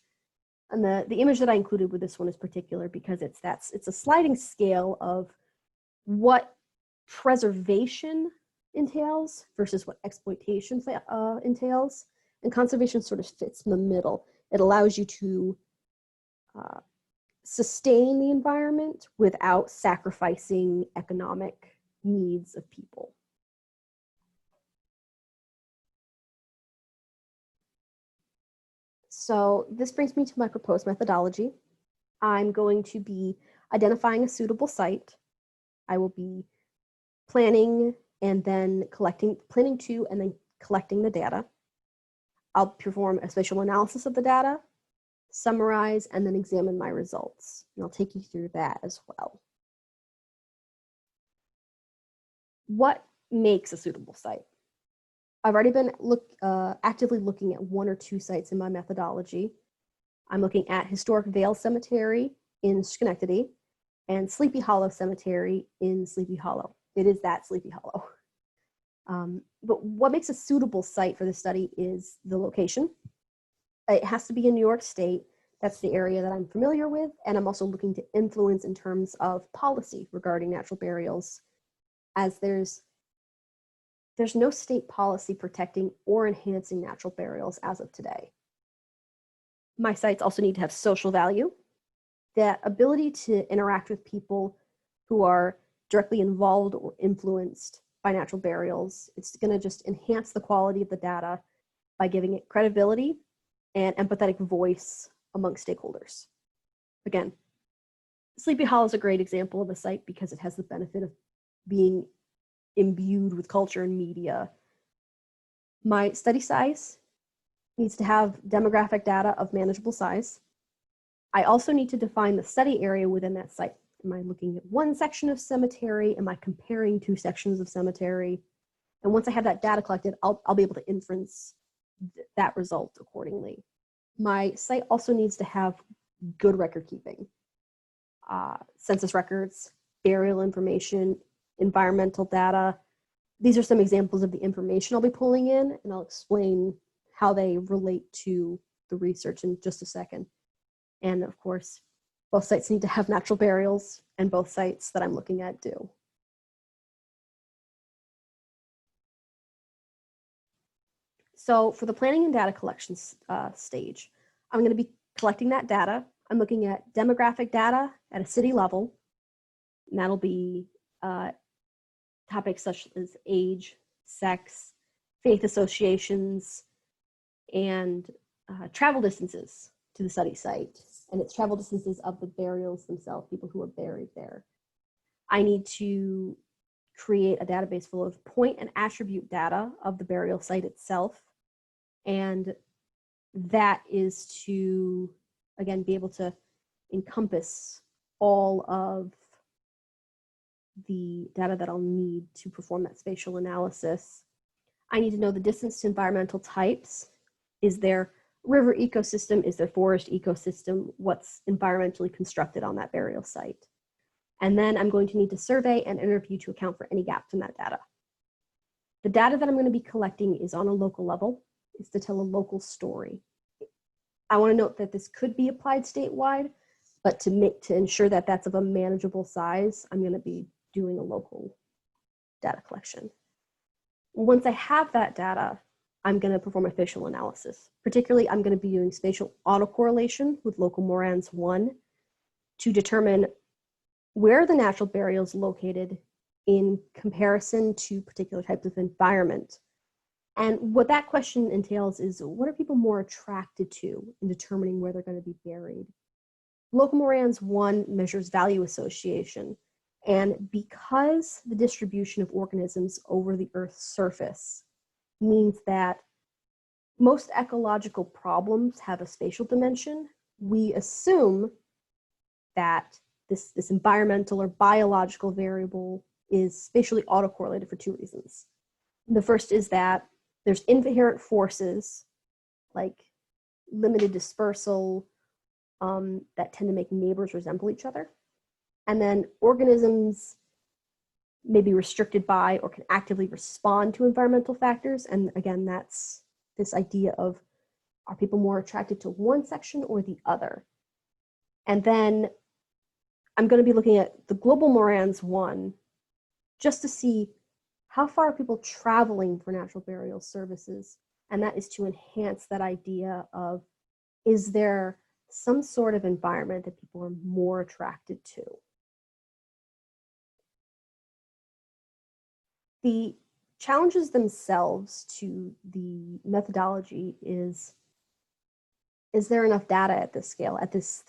And the image that I included with this one is particular because it's a sliding scale of what preservation entails versus what exploitation entails. And conservation sort of fits in the middle. It allows you to sustain the environment without sacrificing economic needs of people. So this brings me to my proposed methodology. I'm going to be identifying a suitable site. I will be planning and then collecting the data. I'll perform a spatial analysis of the data, summarize, and then examine my results. And I'll take you through that as well. What makes a suitable site? I've already been actively looking at one or two sites in my methodology. I'm looking at Historic Vale Cemetery in Schenectady and Sleepy Hollow Cemetery in Sleepy Hollow. It is that Sleepy Hollow. But what makes a suitable site for this study is the location. It has to be in New York State. That's the area that I'm familiar with. And I'm also looking to influence in terms of policy regarding natural burials, as there's no state policy protecting or enhancing natural burials as of today. My sites also need to have social value, that ability to interact with people who are directly involved or influenced by natural burials. It's going to just enhance the quality of the data by giving it credibility and empathetic voice among stakeholders. Again, Sleepy Hollow is a great example of a site because it has the benefit of being imbued with culture and media. My study size needs to have demographic data of manageable size. I also need to define the study area within that site. Am I looking at one section of cemetery? Am I comparing two sections of cemetery? And once I have that data collected, I'll be able to inference that result accordingly. My site also needs to have good record keeping. Census records, burial information, environmental data. These are some examples of the information I'll be pulling in, and I'll explain how they relate to the research in just a second. And of course, both sites need to have natural burials, and both sites that I'm looking at do. So for the planning and data collection stage, I'm going to be collecting that data. I'm looking at demographic data at a city level, and that'll be topics such as age, sex, faith associations, and travel distances to the study site, and its travel distances of the burials themselves, people who are buried there. I need to create a database full of point and attribute data of the burial site itself, and that is to, again, be able to encompass all of the data that I'll need to perform that spatial analysis. I need to know the distance to environmental types. Is there river ecosystem? Is there forest ecosystem? What's environmentally constructed on that burial site? And then I'm going to need to survey and interview to account for any gaps in that data. The data that I'm going to be collecting is on a local level. It's to tell a local story. I want to note that this could be applied statewide, but to ensure that that's of a manageable size, I'm going to be doing a local data collection. Once I have that data, I'm going to perform a spatial analysis. Particularly, I'm going to be doing spatial autocorrelation with local Morans 1 to determine where the natural burial is located in comparison to particular types of environment. And what that question entails is, what are people more attracted to in determining where they're going to be buried? Local Morans 1 measures value association. And because the distribution of organisms over the Earth's surface means that most ecological problems have a spatial dimension, we assume that this environmental or biological variable is spatially autocorrelated for two reasons. The first is that there's inherent forces like limited dispersal that tend to make neighbors resemble each other. And then organisms may be restricted by or can actively respond to environmental factors. And again, that's this idea of, are people more attracted to one section or the other? And then I'm going to be looking at the global Morans 1 just to see how far are people traveling for natural burial services. And that is to enhance that idea of, is there some sort of environment that people are more attracted to? The challenges themselves to the methodology is there enough data at this scale, at this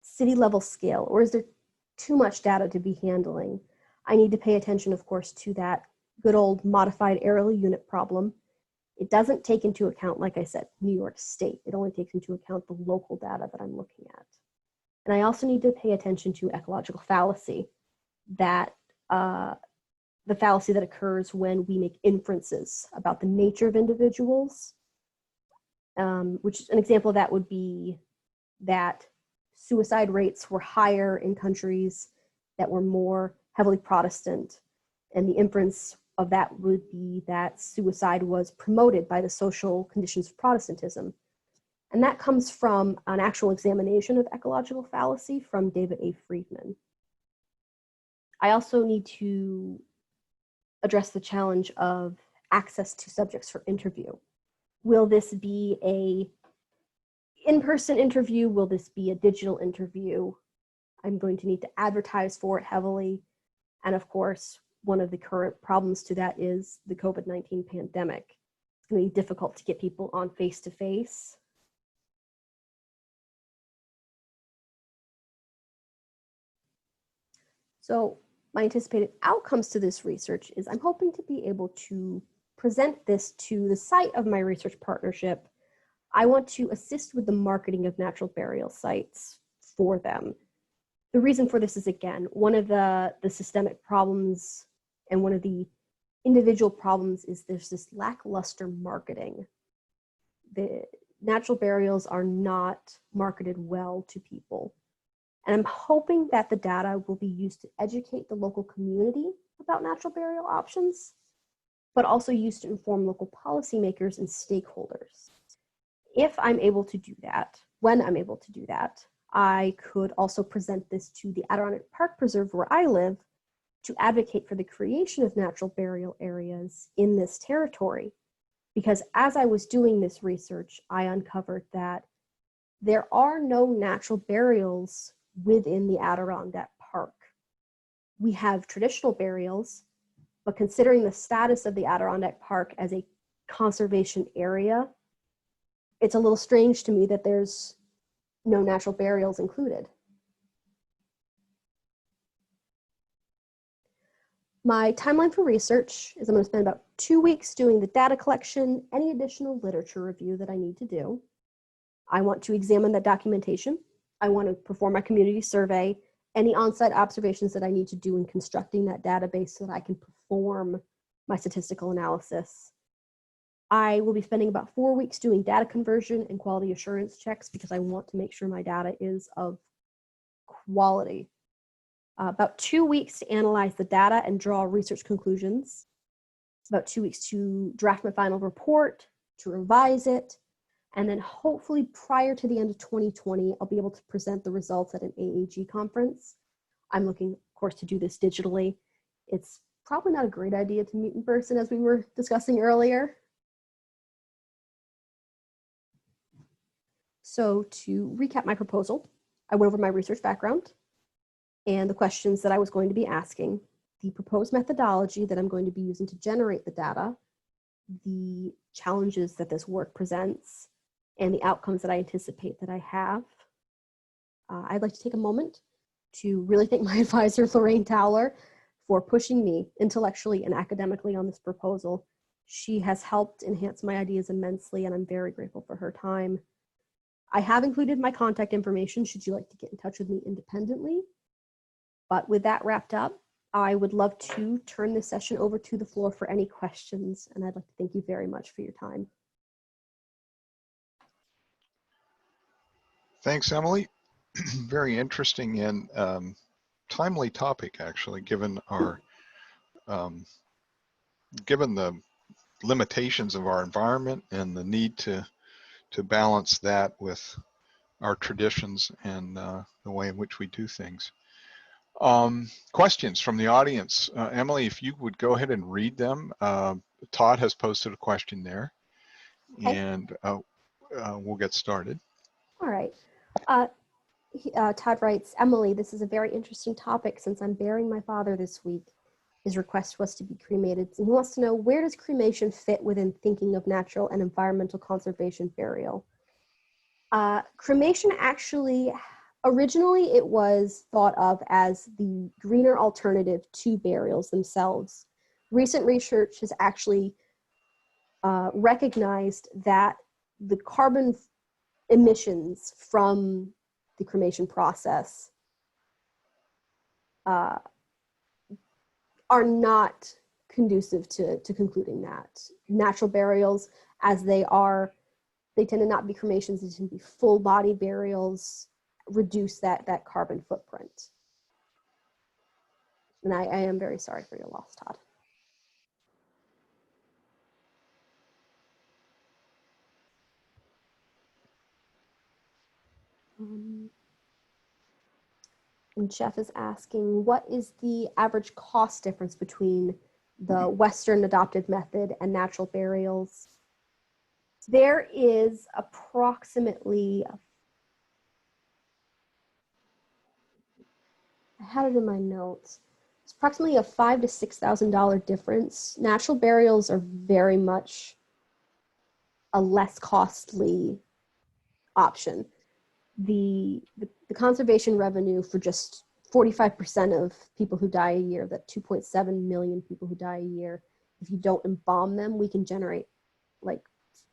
city level scale, or is there too much data to be handling? I need to pay attention, of course, to that good old modified aerial unit problem. It doesn't take into account, like I said, New York State. It only takes into account the local data that I'm looking at. And I also need to pay attention to ecological fallacy, that the fallacy that occurs when we make inferences about the nature of individuals, which an example of that would be that suicide rates were higher in countries that were more heavily Protestant. And the inference of that would be that suicide was promoted by the social conditions of Protestantism. And that comes from an actual examination of ecological fallacy from David A. Friedman. I also need to address the challenge of access to subjects for interview. Will this be a in-person interview? Will this be a digital interview? I'm going to need to advertise for it heavily. And of course, one of the current problems to that is the COVID-19 pandemic. It's going to be difficult to get people on face-to-face. So my anticipated outcomes to this research is I'm hoping to be able to present this to the site of my research partnership. I want to assist with the marketing of natural burial sites for them. The reason for this is, again, one of the systemic problems and one of the individual problems is there's this lackluster marketing. The natural burials are not marketed well to people. And I'm hoping that the data will be used to educate the local community about natural burial options, but also used to inform local policymakers and stakeholders. If I'm able to do that, when I'm able to do that, I could also present this to the Adirondack Park Preserve where I live to advocate for the creation of natural burial areas in this territory. Because as I was doing this research, I uncovered that there are no natural burials within the Adirondack Park. We have traditional burials, but considering the status of the Adirondack Park as a conservation area, it's a little strange to me that there's no natural burials included. My timeline for research is I'm going to spend about 2 weeks doing the data collection, any additional literature review that I need to do. I want to examine that documentation. I want to perform my community survey, any on-site observations that I need to do in constructing that database so that I can perform my statistical analysis. I will be spending about 4 weeks doing data conversion and quality assurance checks because I want to make sure my data is of quality. About 2 weeks to analyze the data and draw research conclusions. About 2 weeks to draft my final report, to revise it, and then hopefully prior to the end of 2020, I'll be able to present the results at an AAG conference. I'm looking, of course, to do this digitally. It's probably not a great idea to meet in person as we were discussing earlier. So to recap my proposal, I went over my research background and the questions that I was going to be asking, the proposed methodology that I'm going to be using to generate the data, the challenges that this work presents, and the outcomes that I anticipate that I have. I'd like to take a moment to really thank my advisor, Lorraine Towler, for pushing me intellectually and academically on this proposal. She has helped enhance my ideas immensely, and I'm very grateful for her time. I have included my contact information should you like to get in touch with me independently. But with that wrapped up, I would love to turn this session over to the floor for any questions, and I'd like to thank you very much for your time. Thanks, Emily. Very interesting and timely topic, actually, given our given the limitations of our environment and the need to balance that with our traditions and the way in which we do things. Questions from the audience. Emily, if you would go ahead and read them. Todd has posted a question there, Okay. and we'll get started. All right. Todd writes, Emily, this is a very interesting topic since I'm burying my father this week. His request was to be cremated. And he wants to know, where does cremation fit within thinking of natural and environmental conservation burial? Cremation actually, originally it was thought of as the greener alternative to burials themselves. Recent research has actually recognized that the carbon emissions from the cremation process are not conducive to concluding that. Natural burials, as they are, they tend to not be cremations, they tend to be full body burials, reduce that carbon footprint. And I am very sorry for your loss, Todd. And Jeff is asking, what is the average cost difference between the Western adopted method and natural burials? There is approximately had it in my notes. It's approximately a $5,000 to $6,000 difference. Natural burials are very much a less costly option. The conservation revenue for just 45% of people who die a year, that 2.7 million people who die a year, if you don't embalm them, we can generate like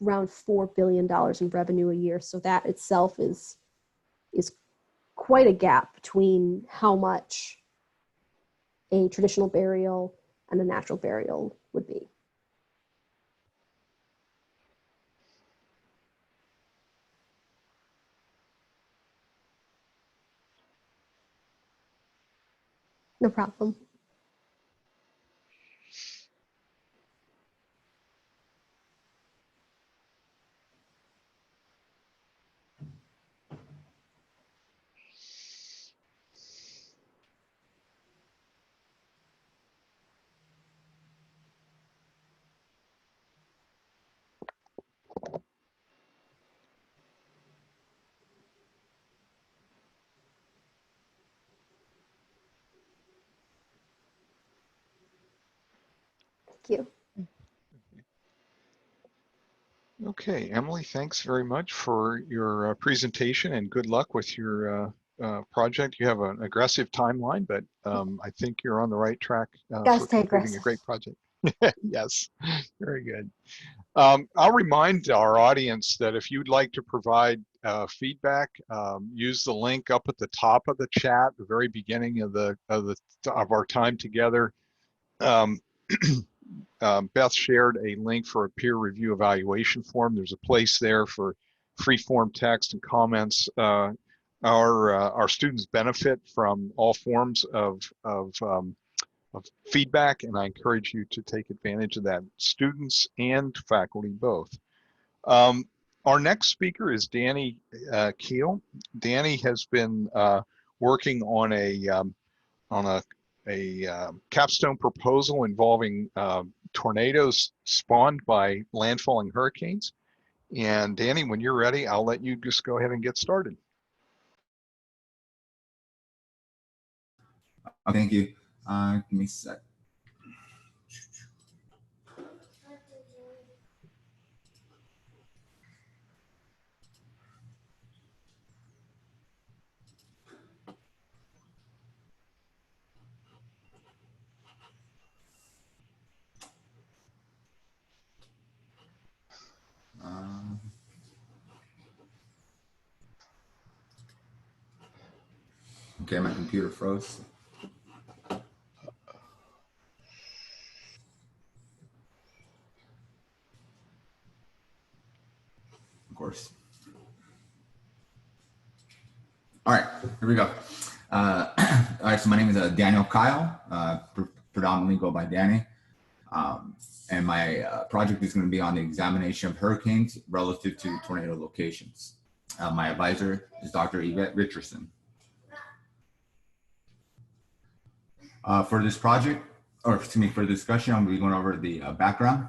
around $4 billion in revenue a year. So that itself is quite a gap between how much a traditional burial and a natural burial would be. No problem. Thank you. Okay, Emily, thanks very much for your presentation and good luck with your project. You have an aggressive timeline, but I think you're on the right track Gotta for stay completing a aggressive. great project. Yes, very good. I'll remind our audience that if you'd like to provide feedback, use the link up at the top of the chat, the very beginning of our time together. Um, Beth shared a link for a peer review evaluation form. There's a place there for free form text and comments. Our students benefit from all forms of feedback, and I encourage you to take advantage of that, students and faculty both. Our next speaker is Danny Keel. Danny has been working on a capstone proposal involving tornadoes spawned by landfalling hurricanes. And Danny, when you're ready, I'll let you just go ahead and get started. Thank you. Give me a sec. Okay, my computer froze. Of course. All right, here we go. All right, so my name is Daniel Kyle, predominantly go by Danny. And my project is going to be on the examination of hurricanes relative to tornado locations. My advisor is Dr. Yvette Richardson. For this project, or excuse me, for the discussion, I'm going to be going over the background,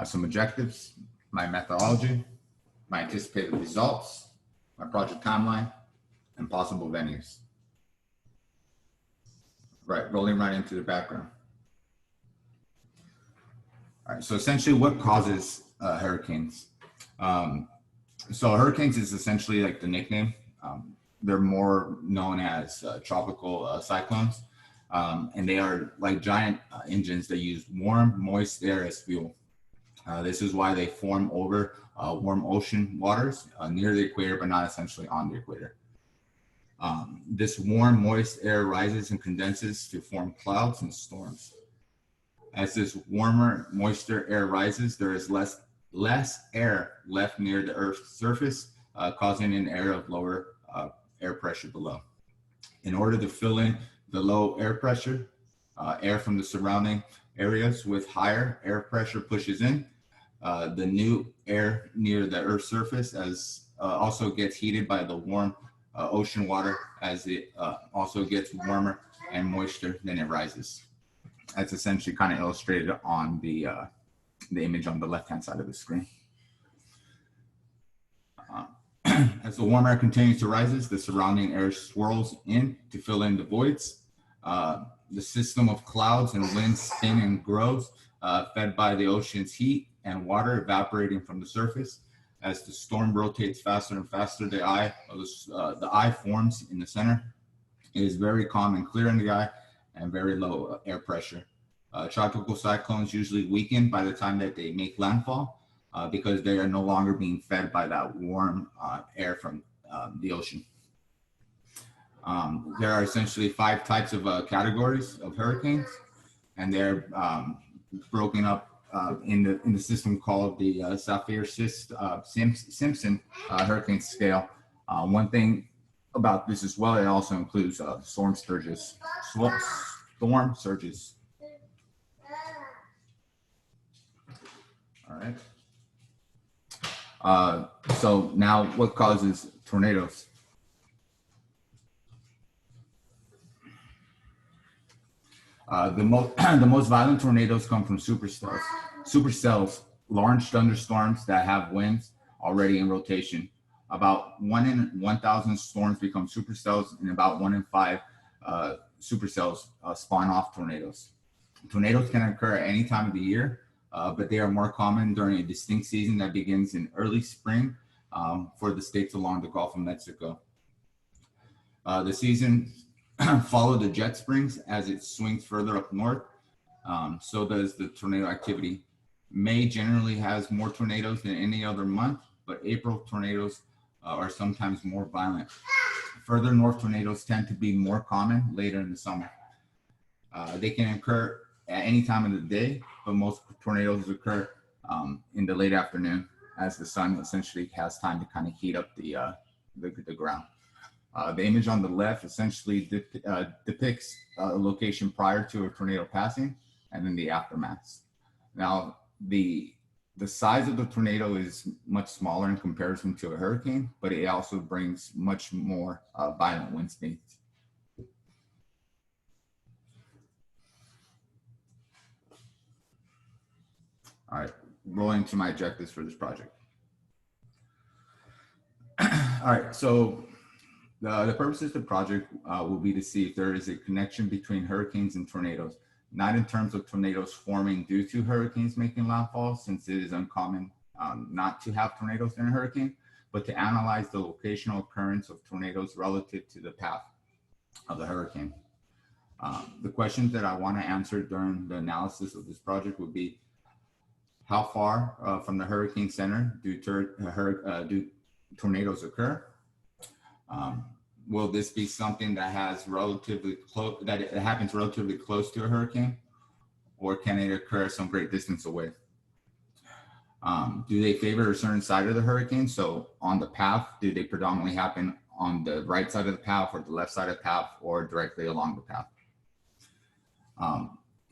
some objectives, my methodology, my anticipated results, my project timeline, and possible venues. Right, rolling right into the background. All right, so essentially what causes hurricanes? So hurricanes is essentially like the nickname. They're more known as tropical cyclones, and they are like giant engines that use warm, moist air as fuel. This is why they form over warm ocean waters near the equator, but not essentially on the equator. This warm, moist air rises and condenses to form clouds and storms. As this warmer, moister air rises, there is less air left near the Earth's surface, causing an area of lower air pressure below. In order to fill in the low air pressure, air from the surrounding areas with higher air pressure pushes in. The new air near the Earth's surface also gets heated by the warm ocean water as it also gets warmer and moister, then it rises. That's essentially kind of illustrated on the image on the left-hand side of the screen. As the warm air continues to rise, the surrounding air swirls in to fill in the voids. The system of clouds and winds spin and grows, fed by the ocean's heat and water evaporating from the surface. As the storm rotates faster and faster, the eye forms in the center. It is very calm and clear in the eye and very low air pressure. Tropical cyclones usually weaken by the time that they make landfall because they are no longer being fed by that warm air from the ocean. There are essentially 5 types of categories of hurricanes, and they're broken up in the system called the Saffir-Simpson hurricane scale. One thing about this as well, it also includes storm surges. All right. So now, what causes tornadoes? The most violent tornadoes come from supercells. Supercells, large thunderstorms that have winds already in rotation. About 1 in 1,000 storms become supercells, and about 1 in 5 supercells spawn off tornadoes. Tornadoes can occur at any time of the year, but they are more common during a distinct season that begins in early spring for the states along the Gulf of Mexico. The season follow the jet springs as it swings further up north. So does the tornado activity. May generally has more tornadoes than any other month, but April tornadoes are sometimes more violent. Further north, tornadoes tend to be more common later in the summer. They can occur at any time of the day, but most tornadoes occur in the late afternoon as the sun essentially has time to kind of heat up the ground. The image on the left essentially depicts a location prior to a tornado passing and then the aftermath. Now, the size of the tornado is much smaller in comparison to a hurricane, but it also brings much more violent wind speeds. All right, rolling to my objectives for this project. All right, so the purposes of the project will be to see if there is a connection between hurricanes and tornadoes, not in terms of tornadoes forming due to hurricanes making landfall, since it is uncommon not to have tornadoes in a hurricane, but to analyze the locational occurrence of tornadoes relative to the path of the hurricane. The questions that I want to answer during the analysis of this project would be, how far from the hurricane center do tornadoes occur? Will this be something that has relatively close, that it happens relatively close to a hurricane, or can it occur some great distance away? Do they favor a certain side of the hurricane? So on the path, do they predominantly happen on the right side of the path or the left side of the path or directly along the path?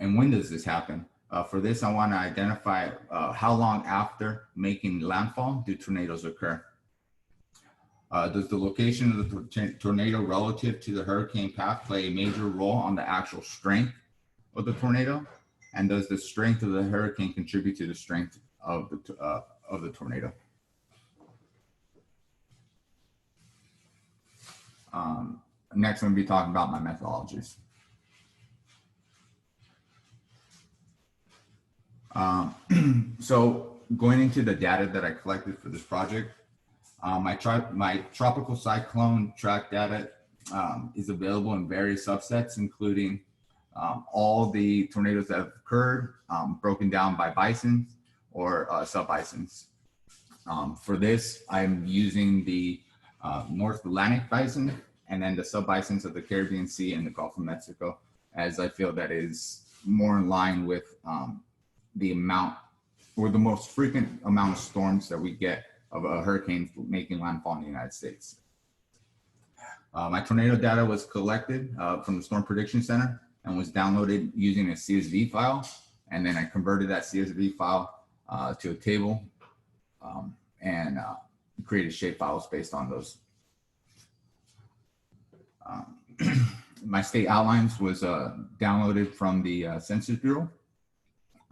And when does this happen? For this, I want to identify how long after making landfall do tornadoes occur? Does the location of the tornado relative to the hurricane path play a major role on the actual strength of the tornado? And does the strength of the hurricane contribute to the strength of the tornado? Next, I'm going to be talking about my methodologies. So going into the data that I collected for this project, my tropical cyclone track data is available in various subsets, including all the tornadoes that have occurred, broken down by bisons or sub-bisons. For this, I'm using the North Atlantic bison and then the sub-bisons of the Caribbean Sea and the Gulf of Mexico, as I feel that is more in line with the amount or the most frequent amount of storms that we get of a hurricane making landfall in the United States. My tornado data was collected from the Storm Prediction Center and was downloaded using a CSV file. And then I converted that CSV file to a table and created shape files based on those. My state outlines was downloaded from the Census Bureau.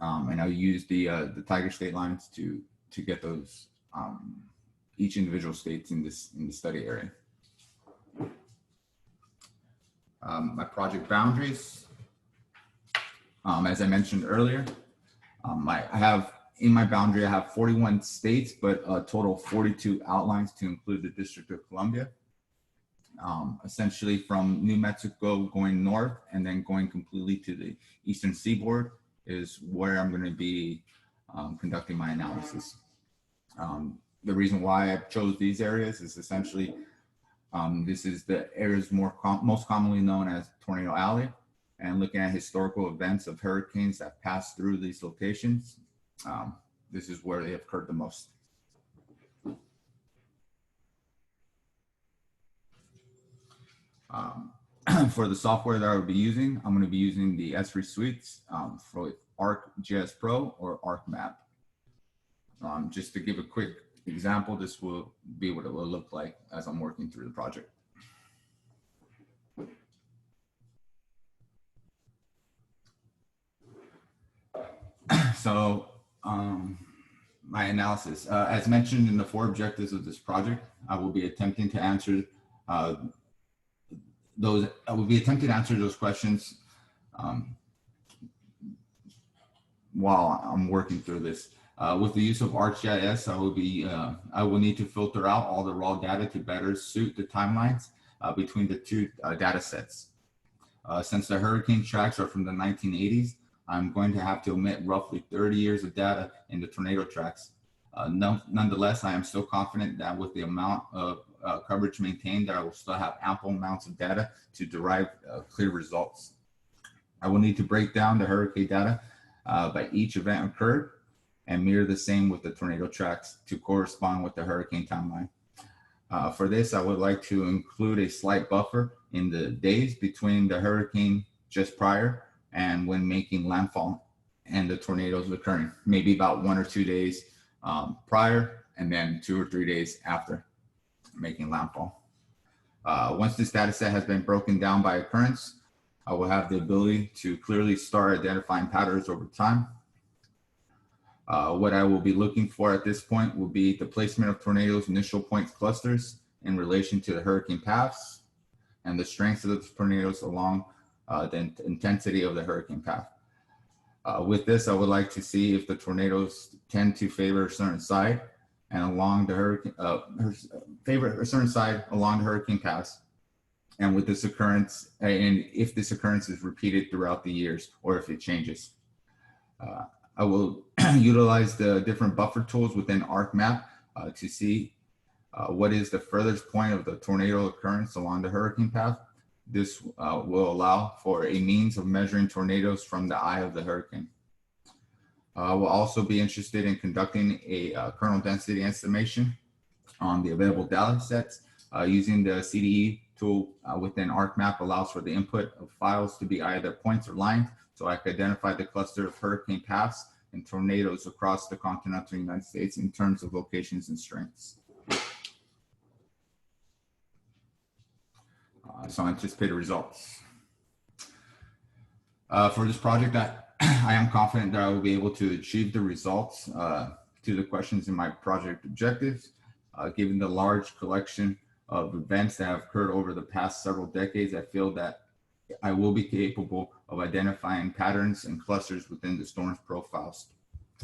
And I used the Tiger state lines to get those each individual states in the study area. My project boundaries, as I mentioned earlier, in my boundary, I have 41 states, but a total of 42 outlines to include the District of Columbia. Essentially from New Mexico going north and then going completely to the eastern seaboard is where I'm going to be conducting my analysis. The reason why I chose these areas is essentially this is the areas most commonly known as Tornado Alley, and looking at historical events of hurricanes that passed through these locations, this is where they have occurred the most. For the software that I will be using, I'm going to be using the S3 suites for ArcGIS Pro or ArcMap. Just to give a quick example, this will be what it will look like as I'm working through the project. So my analysis, as mentioned in the 4 objectives of this project, I will be attempting to answer those questions while I'm working through this. With the use of ArcGIS, I will need to filter out all the raw data to better suit the timelines between the 2 data sets. Since the hurricane tracks are from the 1980s, I'm going to have to omit roughly 30 years of data in the tornado tracks. Nonetheless, I am still confident that with the amount of coverage maintained, that I will still have ample amounts of data to derive clear results. I will need to break down the hurricane data by each event occurred and mirror the same with the tornado tracks to correspond with the hurricane timeline. For this, I would like to include a slight buffer in the days between the hurricane just prior and when making landfall and the tornadoes occurring, maybe about 1 or 2 days prior and then 2 or 3 days after making landfall. Once this data set has been broken down by occurrence, I will have the ability to clearly start identifying patterns over time. What I will be looking for at this point will be the placement of tornadoes' initial point clusters in relation to the hurricane paths and the strength of the tornadoes along the intensity of the hurricane path. With this, I would like to see if the tornadoes tend to favor a certain side and along the hurricane, favor a certain side along the hurricane paths. And with this occurrence, and if this occurrence is repeated throughout the years or if it changes. I will utilize the different buffer tools within ArcMap to see what is the furthest point of the tornado occurrence along the hurricane path. This will allow for a means of measuring tornadoes from the eye of the hurricane. We'll also be interested in conducting a kernel density estimation on the available data sets using the CDE tool within ArcMap allows for the input of files to be either points or lines, so I can identify the cluster of hurricane paths and tornadoes across the continental United States in terms of locations and strengths. So anticipated results. For this project, I am confident that I will be able to achieve the results to the questions in my project objectives, given the large collection of events that have occurred over the past several decades. I feel that I will be capable of identifying patterns and clusters within the storm's profiles.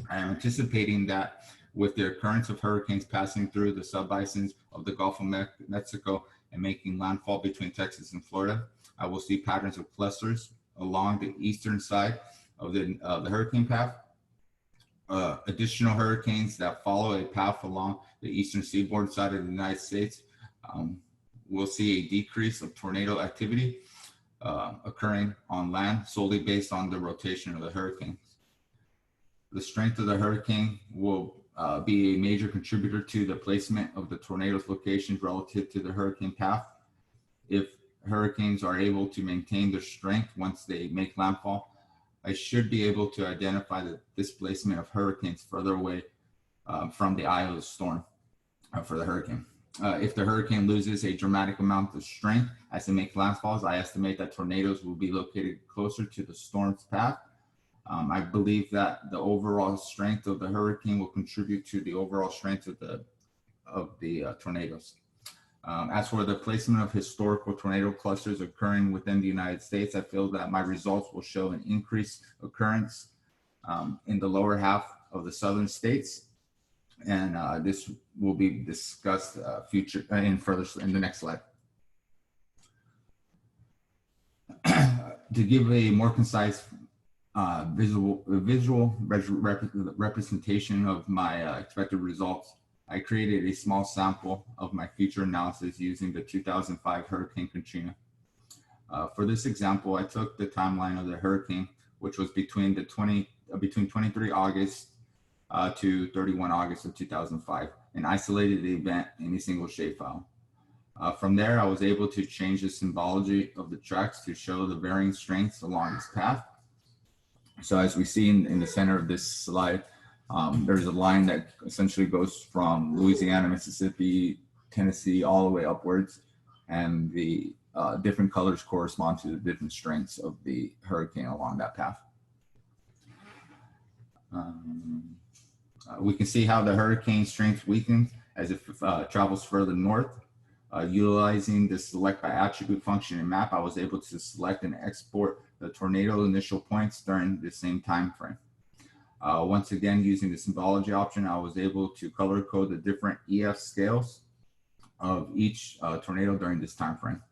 I am anticipating that with the occurrence of hurricanes passing through the subbasins of the Gulf of Mexico and making landfall between Texas and Florida, I will see patterns of clusters along the eastern side of the hurricane path. Additional hurricanes that follow a path along the eastern seaboard side of the United States we'll see a decrease of tornado activity occurring on land solely based on the rotation of the hurricane. The strength of the hurricane will be a major contributor to the placement of the tornado's locations relative to the hurricane path. If hurricanes are able to maintain their strength once they make landfall, I should be able to identify the displacement of hurricanes further away from the eye of the storm for the hurricane. If the hurricane loses a dramatic amount of strength as it makes landfalls, I estimate that tornadoes will be located closer to the storm's path. I believe that the overall strength of the hurricane will contribute to the overall strength of the of the tornadoes. As for the placement of historical tornado clusters occurring within the United States, I feel that my results will show an increased occurrence in the lower half of the southern states, and this will be discussed in the next slide. To give a more concise visual representation of my expected results, I created a small sample of my future analysis using the 2005 Hurricane Katrina. For this example, I took the timeline of the hurricane, which was between 23 August to 31 August of 2005, and isolated the event in a single shapefile. From there, I was able to change the symbology of the tracks to show the varying strengths along this path. So as we see in the center of this slide, there's a line that essentially goes from Louisiana, Mississippi, Tennessee, all the way upwards. And the different colors correspond to the different strengths of the hurricane along that path. We can see how the hurricane strength weakens as it travels further north. Utilizing the select by attribute function in map, I was able to select and export the tornado initial points during the same time frame. Once again, using the symbology option, I was able to color code the different EF scales of each tornado during this time frame.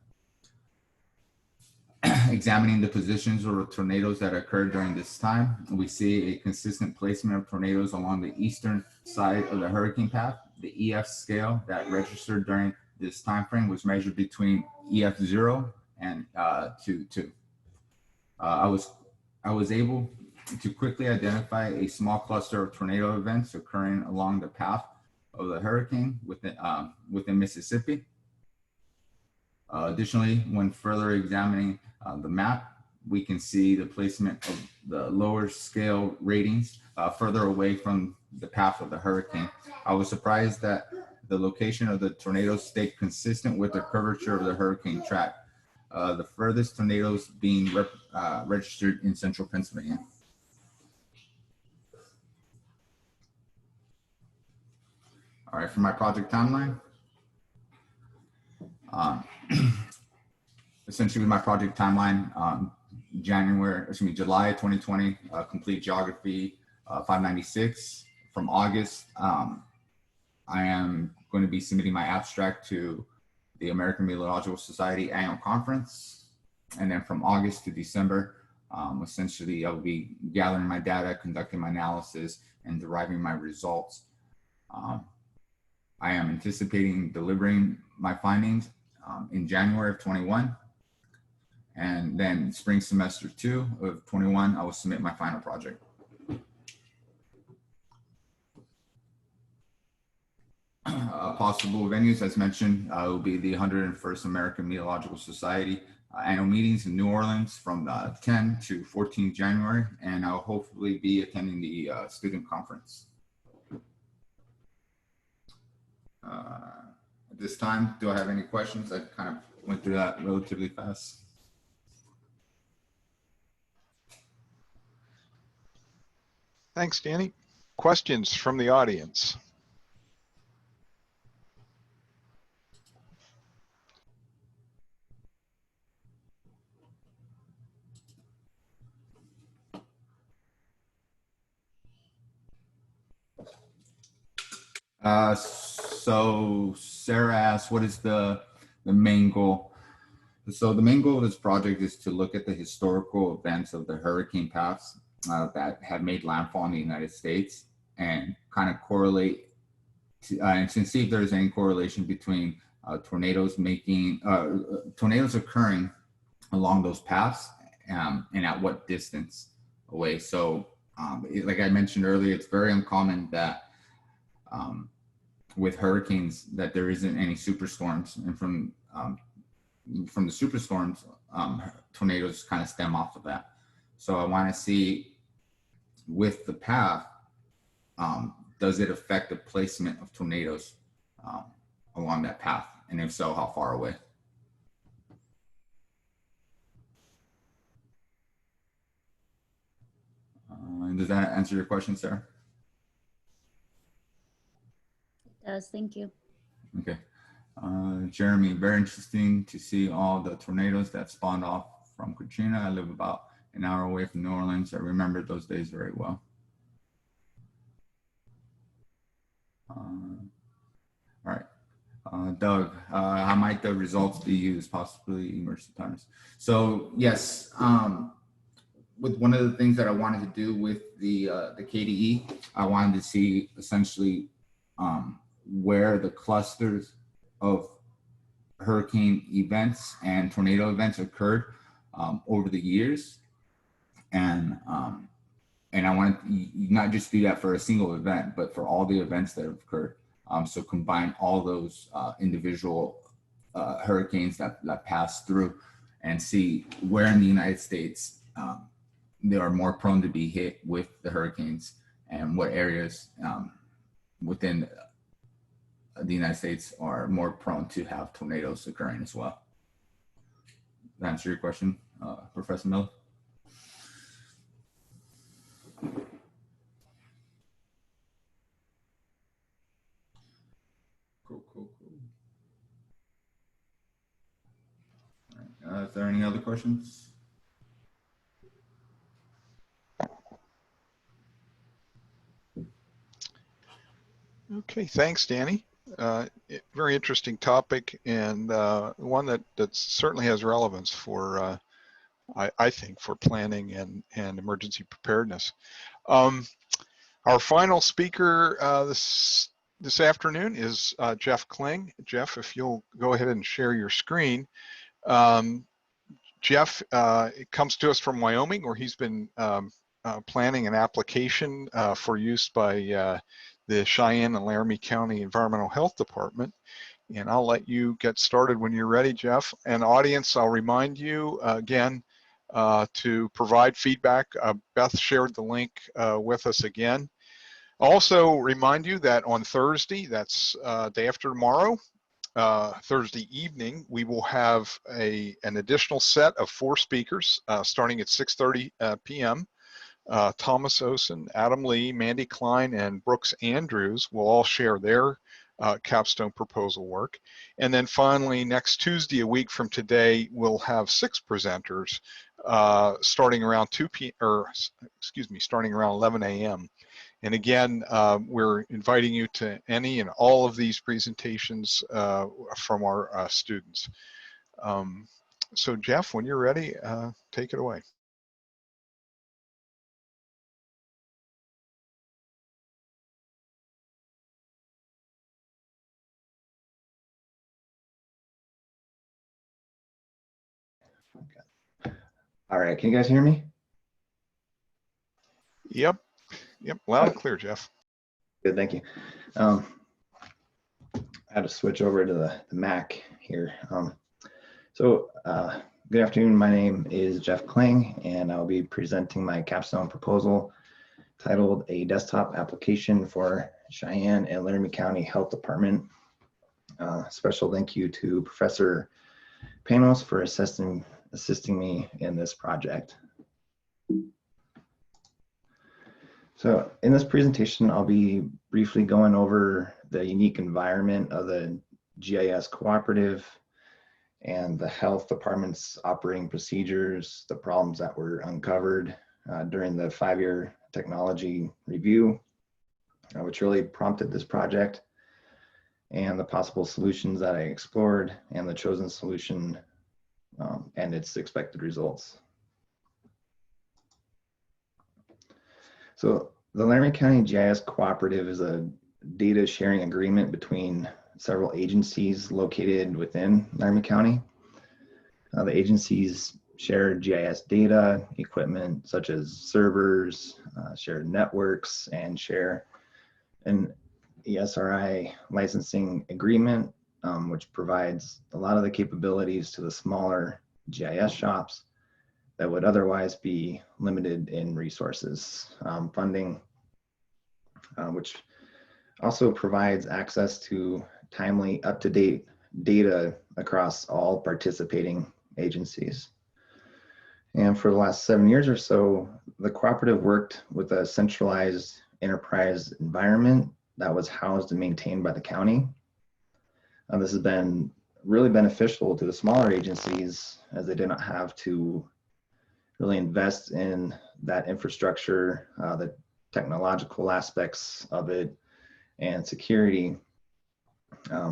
Examining the positions of the tornadoes that occurred during this time, we see a consistent placement of tornadoes along the eastern side of the hurricane path. The EF scale that registered during this time frame was measured between EF0 and 2. I was able to quickly identify a small cluster of tornado events occurring along the path of the hurricane within Mississippi. Additionally, when further examining the map, we can see the placement of the lower scale ratings further away from the path of the hurricane. I was surprised that the location of the tornadoes stayed consistent with the curvature of the hurricane track. The furthest tornadoes being registered in central Pennsylvania. All right, for my project timeline. Essentially my project timeline, July 2020, complete geography 596. From August, I am going to be submitting my abstract to the American Meteorological Society annual conference. And then from August to December, essentially I'll be gathering my data, conducting my analysis, and deriving my results. I am anticipating delivering my findings in January of 21. And then spring semester 2 of 21, I will submit my final project. Possible venues, as mentioned, will be the 101st American Meteorological Society annual meetings in New Orleans from 10 to 14 January, and I'll hopefully be attending the student conference. At this time, do I have any questions? I kind of went through that relatively fast. Thanks, Danny. Questions from the audience? So Sarah asked, what is the main goal? So the main goal of this project is to look at the historical events of the hurricane paths that have made landfall in the United States and kind of correlate and to see if there's any correlation between tornadoes occurring along those paths and at what distance away. So like I mentioned earlier, it's very uncommon that with hurricanes that there isn't any superstorms, and from the superstorms, tornadoes kind of stem off of that. So I want to see with the path, does it affect the placement of tornadoes along that path? And if so, how far away? Does that answer your question, Sarah? It does, thank you. Okay. Jeremy, very interesting to see all the tornadoes that spawned off from Katrina. I live about an hour away from New Orleans. I remember those days very well. All right. Doug, how might the results be used, possibly emergency planners? So yes, with one of the things that I wanted to do with the KDE, I wanted to see essentially where the clusters of hurricane events and tornado events occurred over the years, and I wanted to not just do that for a single event, but for all the events that have occurred. So combine all those individual hurricanes that pass through and see where in the United States they are more prone to be hit with the hurricanes, and what areas within the United States are more prone to have tornadoes occurring as well. Does that answer your question, Professor Miller? Cool. All right. Is there any other questions? Okay, thanks, Danny. Very interesting topic, and one that certainly has relevance for, I think, for planning and emergency preparedness. Our final speaker this afternoon is Jeff Kling. Jeff, if you'll go ahead and share your screen. Jeff comes to us from Wyoming, where he's been planning an application for use by the Cheyenne and Laramie County Environmental Health Department. And I'll let you get started when you're ready, Jeff. And audience, I'll remind you again to provide feedback. Beth shared the link with us again. Also remind you that on Thursday, that's day after tomorrow, Thursday evening, we will have an additional set of 4 speakers starting at 6:30 p.m. Thomas Osen, Adam Lee, Mandy Klein, and Brooks Andrews will all share their capstone proposal work. And then finally, next Tuesday, a week from today, we'll have 6 presenters starting around starting around 11 a.m. And again, we're inviting you to any and all of these presentations from our students. So Jeff, when you're ready, take it away. Okay. All right, can you guys hear me? Yep, loud and clear, Jeff. Good, thank you. I had to switch over to the Mac here. Good afternoon, my name is Jeff Kling, and I'll be presenting my capstone proposal titled A Desktop Application for Cheyenne and Laramie County Health Department. Special thank you to Professor Panos for assisting me in this project. So in this presentation, I'll be briefly going over the unique environment of the GIS cooperative and the health department's operating procedures, the problems that were uncovered during the 5-year technology review, which really prompted this project, and the possible solutions that I explored, and the chosen solution and its expected results. So the Laramie County GIS Cooperative is a data sharing agreement between several agencies located within Laramie County. The agencies share GIS data, equipment such as servers, shared networks, and share an ESRI licensing agreement, which provides a lot of the capabilities to the smaller GIS shops that would otherwise be limited in resources. Funding, which also provides access to timely, up-to-date data across all participating agencies. And for the last 7 years or so, the cooperative worked with a centralized enterprise environment that was housed and maintained by the county. This has been really beneficial to the smaller agencies as they did not have to really invest in that infrastructure, the technological aspects of it, and security,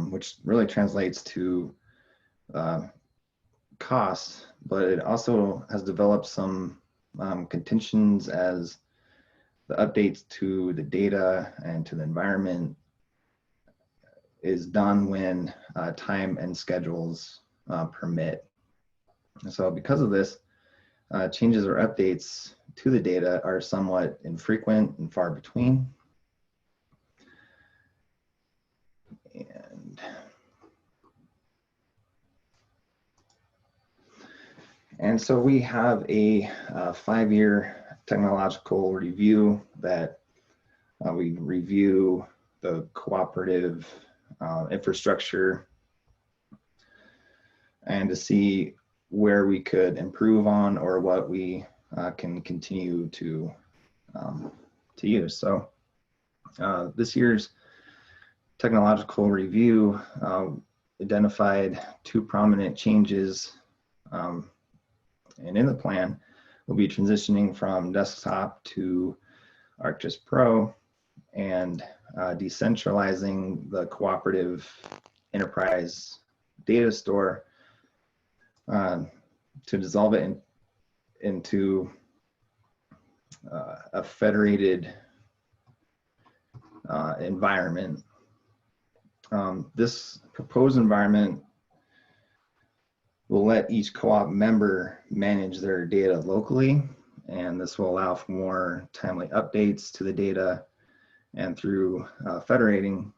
which really translates to costs, but it also has developed some contentions as the updates to the data and to the environment is done when time and schedules permit. And so because of this, changes or updates to the data are somewhat infrequent and far between. And so we have a 5-year technological review that we review the cooperative infrastructure and to see where we could improve on or what we can continue to use. So this year's technological review identified 2 prominent changes, and in the plan, we'll be transitioning from desktop to ArcGIS Pro and decentralizing the cooperative enterprise data store to dissolve it into a federated environment. This proposed environment will let each co-op member manage their data locally, and this will allow for more timely updates to the data. And through federating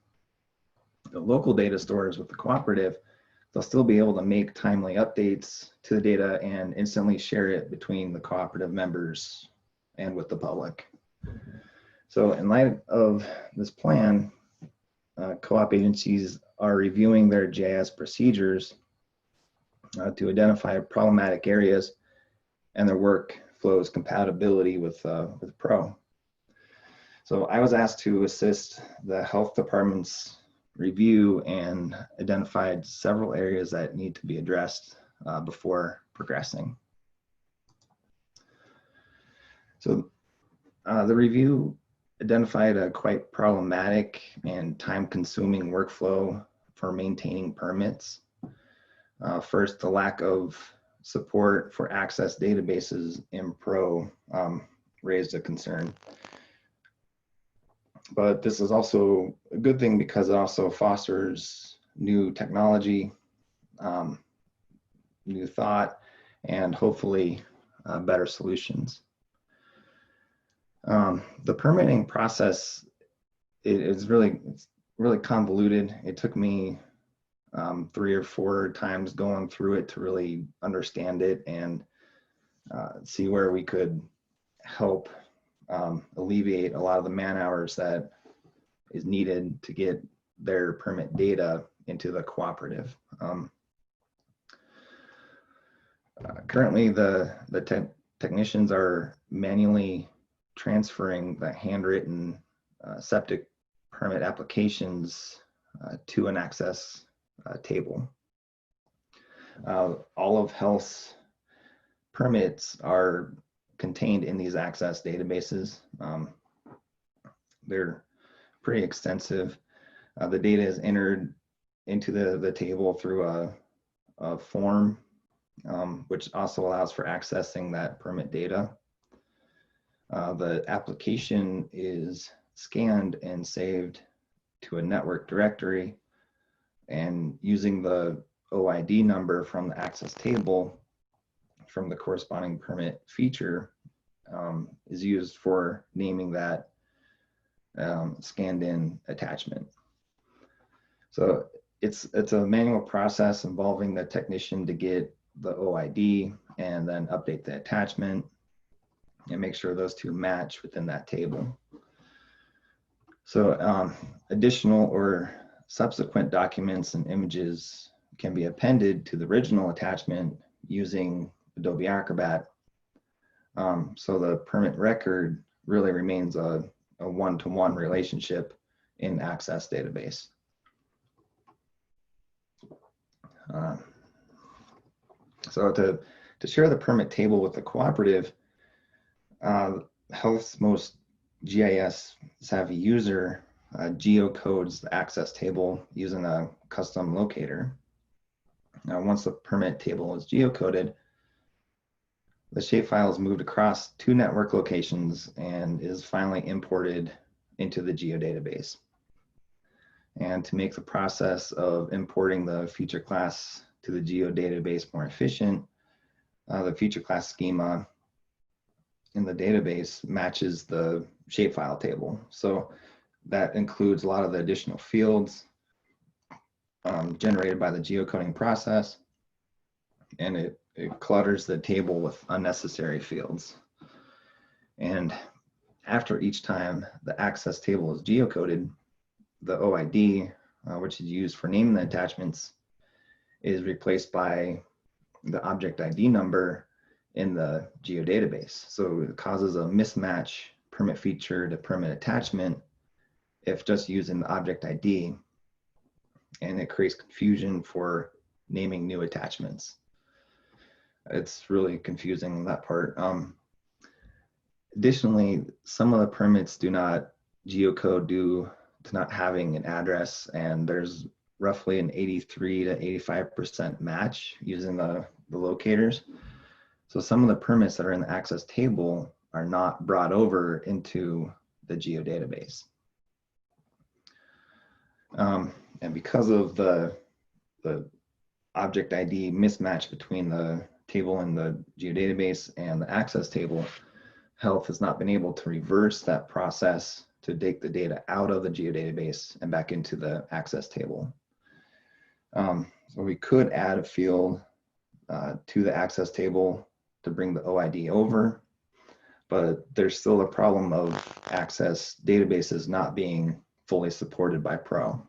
the local data stores with the cooperative, they'll still be able to make timely updates to the data and instantly share it between the cooperative members and with the public. So in light of this plan, co-op agencies are reviewing their GIS procedures to identify problematic areas and their workflows compatibility with Pro. So I was asked to assist the health department's review and identified several areas that need to be addressed before progressing. So the review identified a quite problematic and time-consuming workflow for maintaining permits. First, the lack of support for access databases in Pro raised a concern. But this is also a good thing because it also fosters new technology, new thought, and hopefully better solutions. The permitting process it's really convoluted. It took me 3 or 4 times going through it to really understand it and see where we could help alleviate a lot of the man hours that is needed to get their permit data into the cooperative. Currently, the technicians are manually transferring the handwritten septic permit applications to an access table. All of health's permits are contained in these access databases. They're pretty extensive. The data is entered into the table through a form, which also allows for accessing that permit data. The application is scanned and saved to a network directory, and using the OID number from the access table from the corresponding permit feature is used for naming that scanned in attachment. So it's a manual process involving the technician to get the OID and then update the attachment and make sure those two match within that table. So additional or subsequent documents and images can be appended to the original attachment using Adobe Acrobat. So the permit record really remains a one-to-one relationship in Access database. So to share the permit table with the cooperative, Health's most GIS savvy user geocodes the access table using a custom locator. Now, once the permit table is geocoded, the shapefile is moved across 2 network locations and is finally imported into the geodatabase. And to make the process of importing the feature class to the geodatabase more efficient, the feature class schema in the database matches the shapefile table. So that includes a lot of the additional fields generated by the geocoding process, and it clutters the table with unnecessary fields. And after each time the access table is geocoded, the OID, which is used for naming the attachments, is replaced by the object ID number in the geodatabase. So it causes a mismatch permit feature to permit attachment if just using the object ID, and it creates confusion for naming new attachments. It's really confusing, that part. Additionally, some of the permits do not geocode due to not having an address, and there's roughly an 83 to 85% match using the locators. So some of the permits that are in the access table are not brought over into the geodatabase. And because of the object ID mismatch between the table in the geodatabase and the access table, Health has not been able to reverse that process to take the data out of the geodatabase and back into the access table. So we could add a field to the access table to bring the OID over, but there's still a problem of access databases not being fully supported by Pro.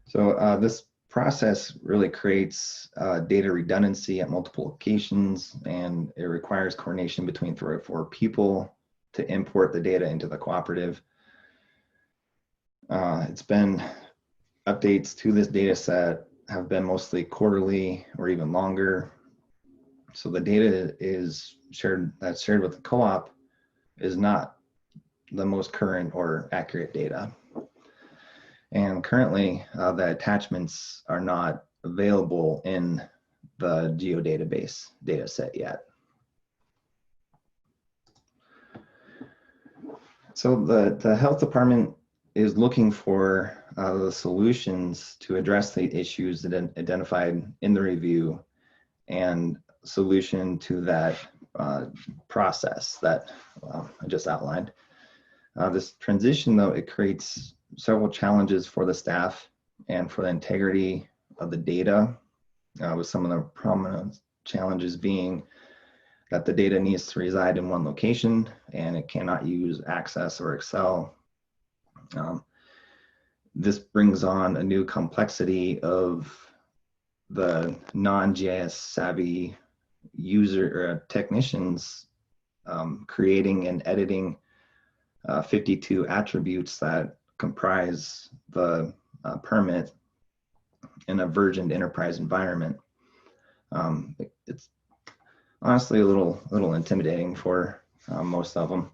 So this process really creates data redundancy at multiple locations, and it requires coordination between 3 or 4 people to import the data into the cooperative. It's been updates to this data set have been mostly quarterly or even longer. So the data is shared with the co-op is not the most current or accurate data. And currently the attachments are not available in the geodatabase data set yet. So the health department is looking for the solutions to address the issues that identified in the review and solution to that process that I just outlined. This transition, though, it creates several challenges for the staff and for the integrity of the data, with some of the prominent challenges being that the data needs to reside in one location and it cannot use Access or Excel. This brings on a new complexity of the non-GIS savvy user or technicians creating and editing 52 attributes that comprise the permit in a versioned enterprise environment. It's honestly a little intimidating for most of them.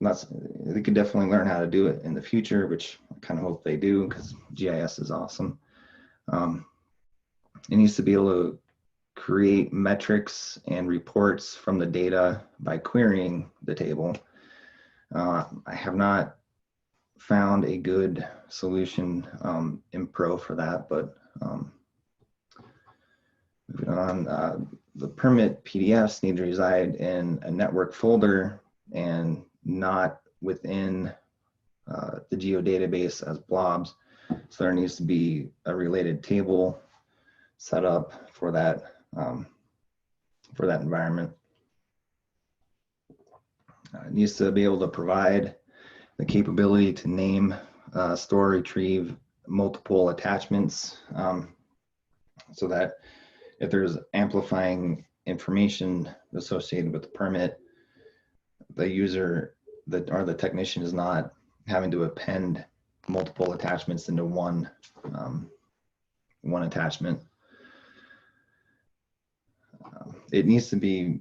They could definitely learn how to do it in the future, which I kind of hope they do, because GIS is awesome. It needs to be able to create metrics and reports from the data by querying the table. I have not found a good solution in Pro for that, but moving on, the permit PDFs need to reside in a network folder and not within the geodatabase as blobs. So there needs to be a related table set up for that environment. It needs to be able to provide the capability to name, store, retrieve multiple attachments, so that if there's amplifying information associated with the permit, the user or the technician is not having to append multiple attachments into one attachment. It needs to be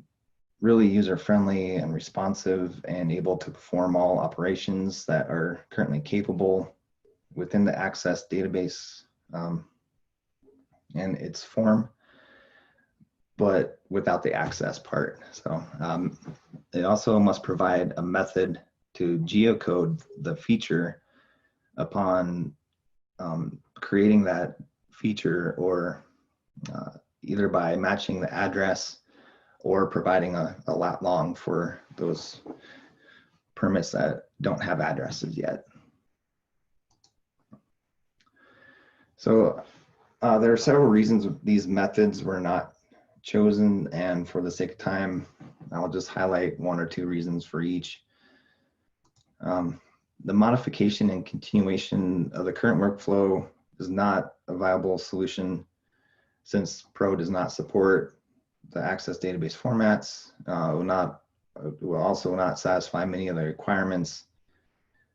really user-friendly and responsive and able to perform all operations that are currently capable within the Access database and its form, but without the access part. So it also must provide a method to geocode the feature upon creating that feature, or either by matching the address or providing a lat long for those permits that don't have addresses yet. So there are several reasons these methods were not chosen, and for the sake of time, I'll just highlight one or two reasons for each. The modification and continuation of the current workflow is not a viable solution since Pro does not support the Access database formats. Will also not satisfy many of the requirements,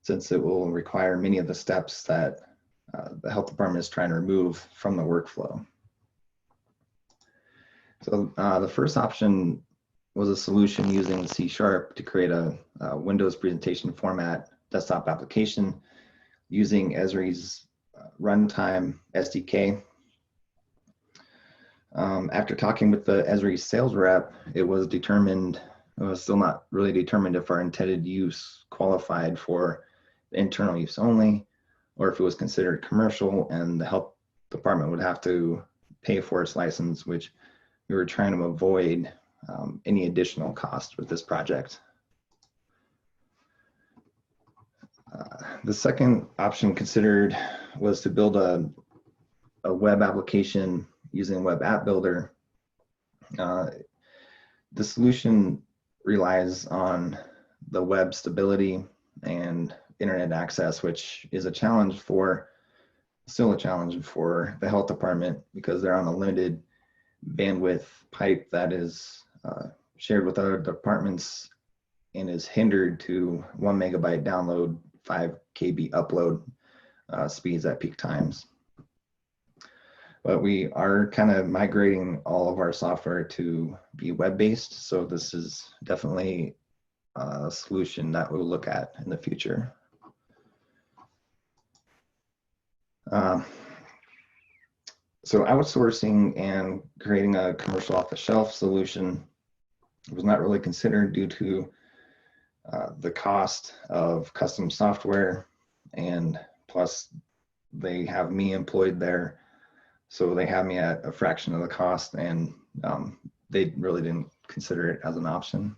since it will require many of the steps that the health department is trying to remove from the workflow. So the first option was a solution using C# to create a Windows presentation format desktop application using Esri's runtime SDK. After talking with the Esri sales rep, it was still not really determined if our intended use qualified for internal use only, or if it was considered commercial and the health department would have to pay for its license, which we were trying to avoid any additional cost with this project. The second option considered was to build a web application using Web App Builder. The solution relies on the web stability and internet access, which is still a challenge for the health department because they're on a limited bandwidth pipe that is shared with other departments and is hindered to 1 megabyte download, 5 KB upload speeds at peak times. But we are kind of migrating all of our software to be web-based, so this is definitely a solution that we'll look at in the future. So outsourcing and creating a commercial off-the-shelf solution was not really considered due to the cost of custom software, and plus they have me employed there. So they have me at a fraction of the cost, and they really didn't consider it as an option.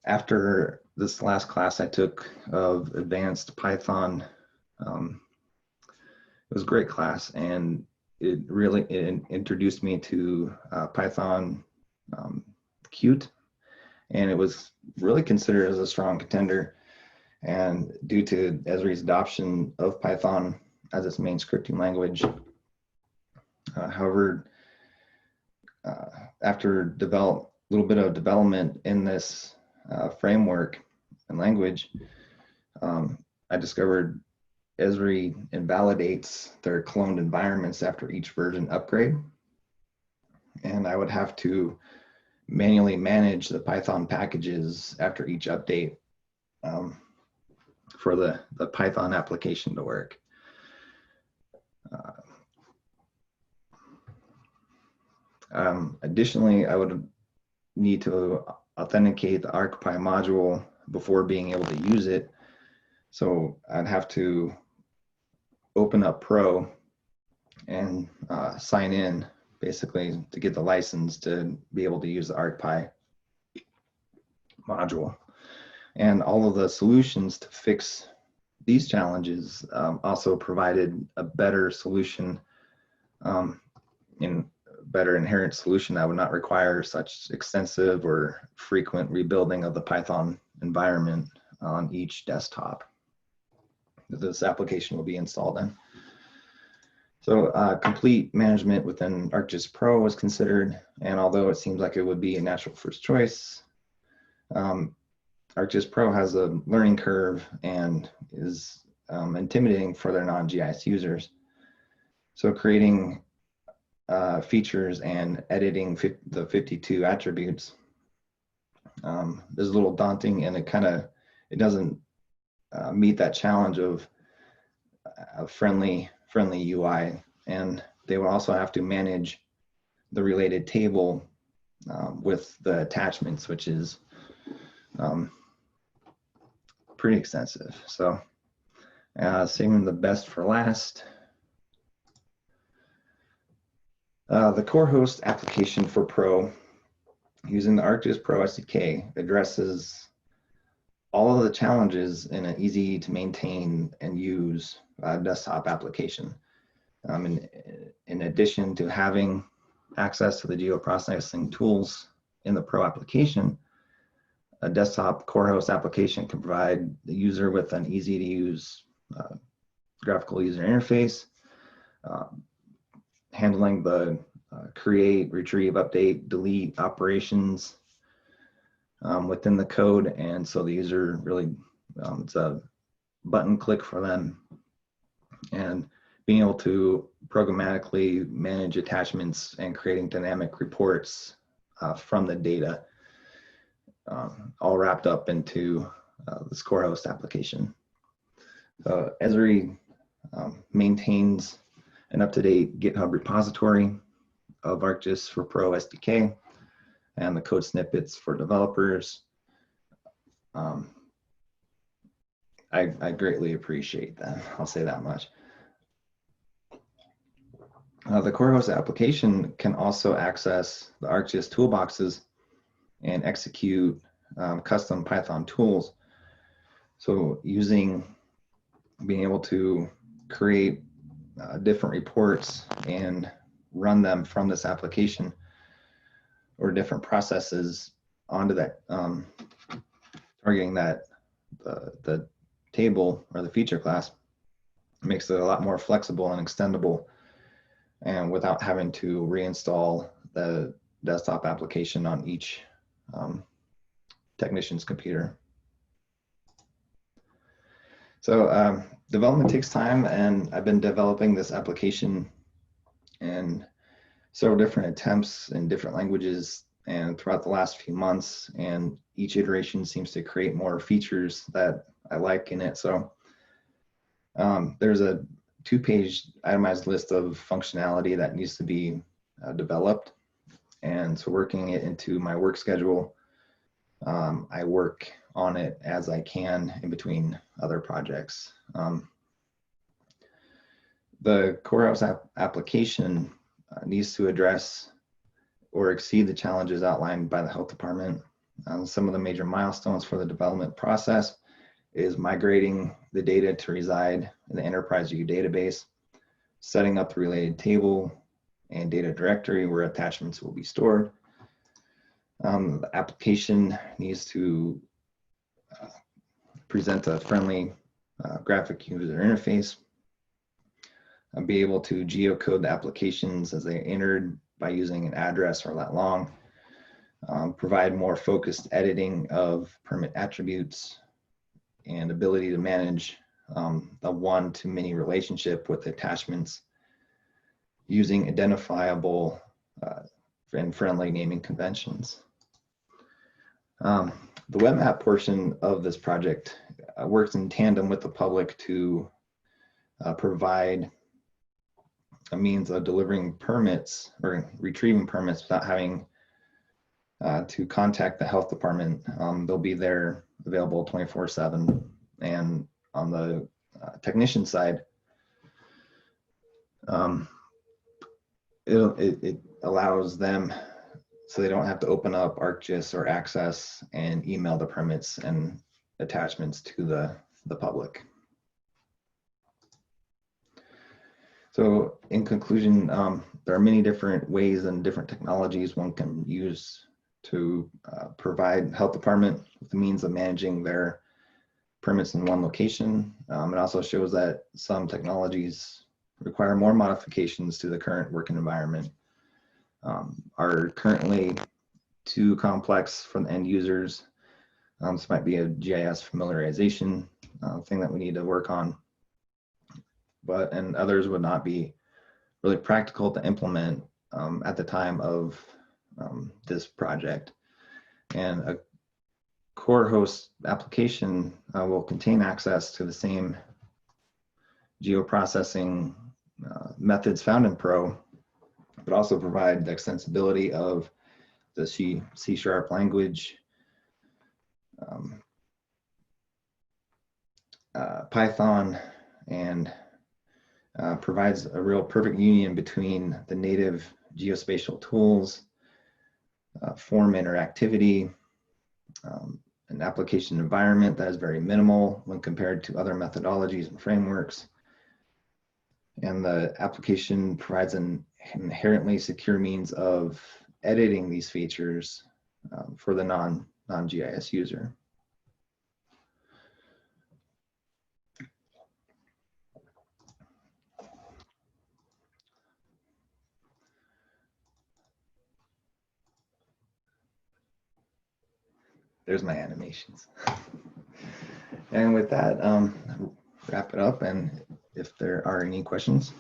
After this last class I took of advanced Python, it was a great class, and it really introduced me to Python Qt, and it was really considered as a strong contender. And due to Esri's adoption of Python as its main scripting language, however, after a little bit of development in this framework and language, I discovered Esri invalidates their cloned environments after each version upgrade. And I would have to manually manage the Python packages after each update for the Python application to work. Additionally, I would need to authenticate the ArcPy module before being able to use it. So I'd have to open up Pro and sign in, basically, to get the license to be able to use the ArcPy module. And all of the solutions to fix these challenges also provided a better solution, better inherent solution that would not require such extensive or frequent rebuilding of the Python environment on each desktop that this application will be installed in. So complete management within ArcGIS Pro was considered, and although it seems like it would be a natural first choice, ArcGIS Pro has a learning curve and is intimidating for their non-GIS users. So creating features and editing the 52 attributes is a little daunting, and it doesn't meet that challenge of a friendly UI. And they will also have to manage the related table with the attachments, which is pretty extensive. So saving the best for last. The core host application for Pro using the ArcGIS Pro SDK addresses all of the challenges in an easy to maintain and use desktop application. In addition to having access to the geoprocessing tools in the Pro application, a desktop core host application can provide the user with an easy to use graphical user interface, handling the create, retrieve, update, delete operations within the code. And so the user really, it's a button click for them. And being able to programmatically manage attachments and creating dynamic reports from the data, all wrapped up into this core host application. Esri maintains an up-to-date GitHub repository of ArcGIS for Pro SDK and the code snippets for developers. I greatly appreciate that. I'll say that much. The core host application can also access the ArcGIS toolboxes and execute custom Python tools. So being able to create different reports and run them from this application or different processes onto that, targeting that the table or the feature class makes it a lot more flexible and extendable, and without having to reinstall the desktop application on each technician's computer. So development takes time, and I've been developing this application in several different attempts in different languages and throughout the last few months, and each iteration seems to create more features that I like in it. So there's a 2-page itemized list of functionality that needs to be developed. And so working it into my work schedule, I work on it as I can in between other projects. The core house application needs to address or exceed the challenges outlined by the health department. Some of the major milestones for the development process is migrating the data to reside in the Enterprise View database, setting up the related table and data directory where attachments will be stored. The application needs to present a friendly graphic user interface, be able to geocode the applications as they entered by using an address or lat long, provide more focused editing of permit attributes, and ability to manage the one-to-many relationship with attachments using identifiable and friendly naming conventions. The web app portion of this project works in tandem with the public to provide a means of delivering permits or retrieving permits without having to contact the health department. They'll be there available 24/7. And on the technician side, it allows them so they don't have to open up ArcGIS or Access and email the permits and attachments to the public. So in conclusion, there are many different ways and different technologies one can use to provide health department with the means of managing their permits in one location. It also shows that some technologies require more modifications to the current working environment, are currently too complex for the end users, This might be a GIS familiarization thing that we need to work on, and others would not be really practical to implement at the time of this project. And a core host application will contain access to the same geoprocessing methods found in Pro, but also provide the extensibility of the C# language, Python, and provides a real perfect union between the native geospatial tools, form interactivity, an application environment that is very minimal when compared to other methodologies and frameworks. And the application provides an inherently secure means of editing these features for the non-GIS user. There's my animations. And with that, wrap it up. And if there are any questions,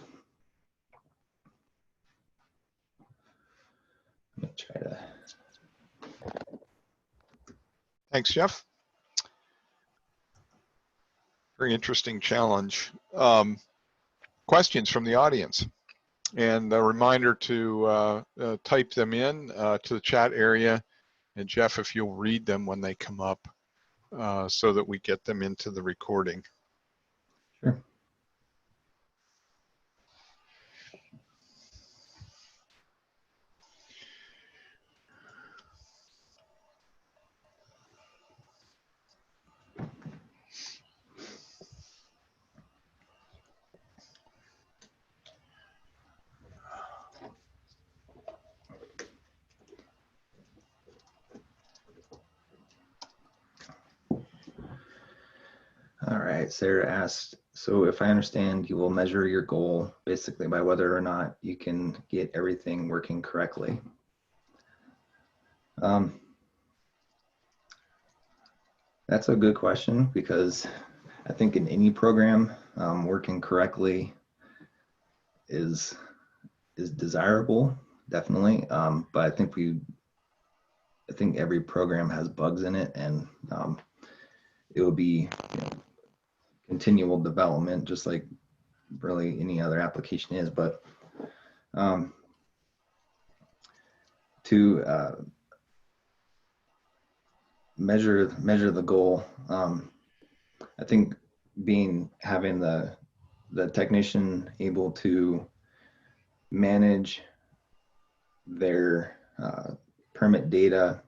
I'm gonna try to. Thanks, Jeff. Very interesting challenge. Questions from the audience? And a reminder to type them in to the chat area. And Jeff, if you'll read them when they come up so that we get them into the recording. Sure. All right, Sarah asked, so if I understand, you will measure your goal basically by whether or not you can get everything working correctly. That's a good question, because I think in any program, working correctly is desirable, definitely. But I think every program has bugs in it, and it will be continual development, just like really any other application is. But to measure the goal, I think having the technician able to manage their permit data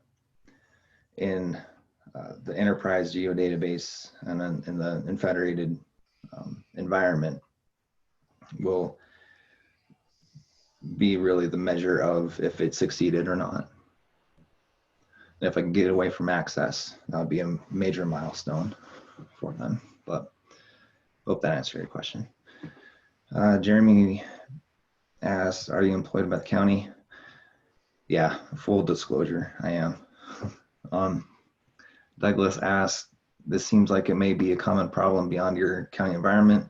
in the enterprise geodatabase and then in the federated environment will be really the measure of if it succeeded or not. And if I can get away from access, that would be a major milestone for them. But hope that answered your question. Jeremy asked, are you employed by the county? Yeah, full disclosure, I am. Douglas asked, this seems like it may be a common problem beyond your county environment.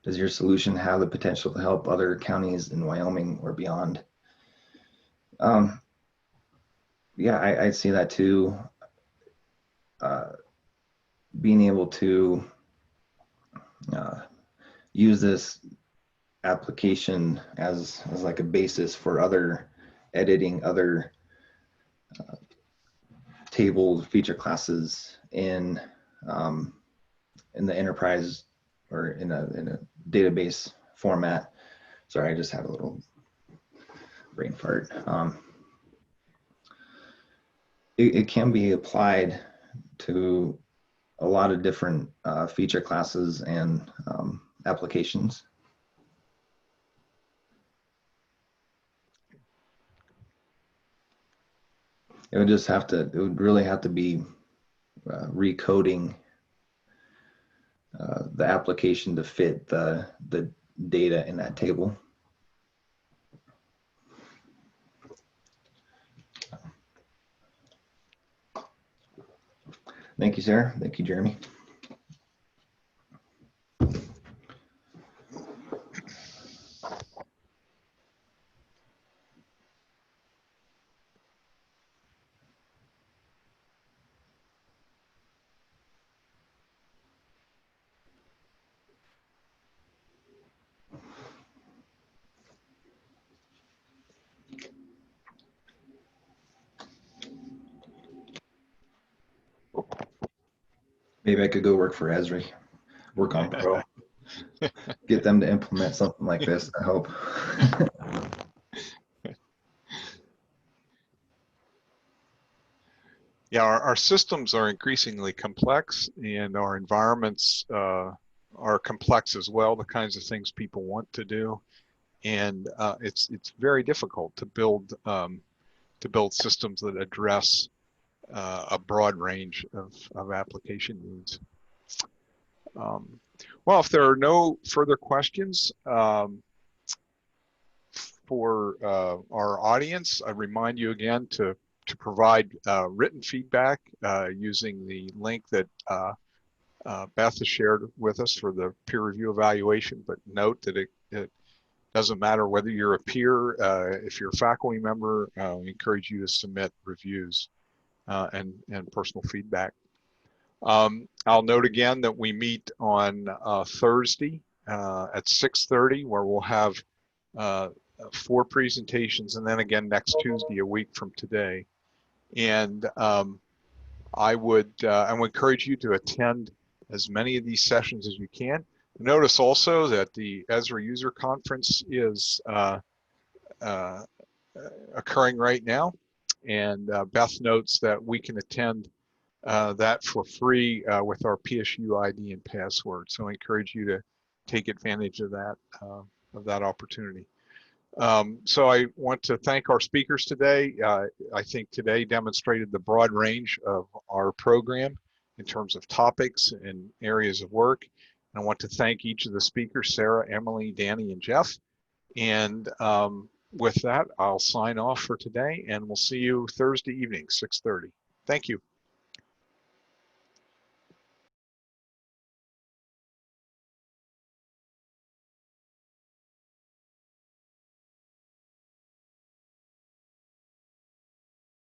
Does your solution have the potential to help other counties in Wyoming or beyond? Yeah, I'd see that too. Being able to use this application as like a basis for editing other tables, feature classes in the enterprise or in a database format. Sorry, I just had a little brain fart. It can be applied to a lot of different feature classes and applications. It would really have to be recoding the application to fit the data in that table. Thank you, Sarah. Thank you, Jeremy. Maybe I could go work for Esri, work on Pro, get them to implement something like this. I hope. Yeah, our systems are increasingly complex, and our environments are complex as well, the kinds of things people want to do. And it's very difficult to build systems that address a broad range of application needs. Well, if there are no further questions for our audience, I remind you again to provide written feedback using the link that Beth has shared with us for the peer review evaluation, but note that it doesn't matter whether you're a peer, if you're a faculty member, we encourage you to submit reviews and personal feedback. I'll note again that we meet on Thursday at 6:30, where we'll have 4 presentations, and then again next Tuesday, a week from today. And I would encourage you to attend as many of these sessions as you can. Notice also that the Esri User Conference is occurring right now, and Beth notes that we can attend that for free with our PSU ID and password. So I encourage you to take advantage of that opportunity. So I want to thank our speakers today. I think today demonstrated the broad range of our program in terms of topics and areas of work. And I want to thank each of the speakers, Sarah, Emily, Danny, and Jeff. And with that, I'll sign off for today, and we'll see you Thursday evening, 6:30. Thank you.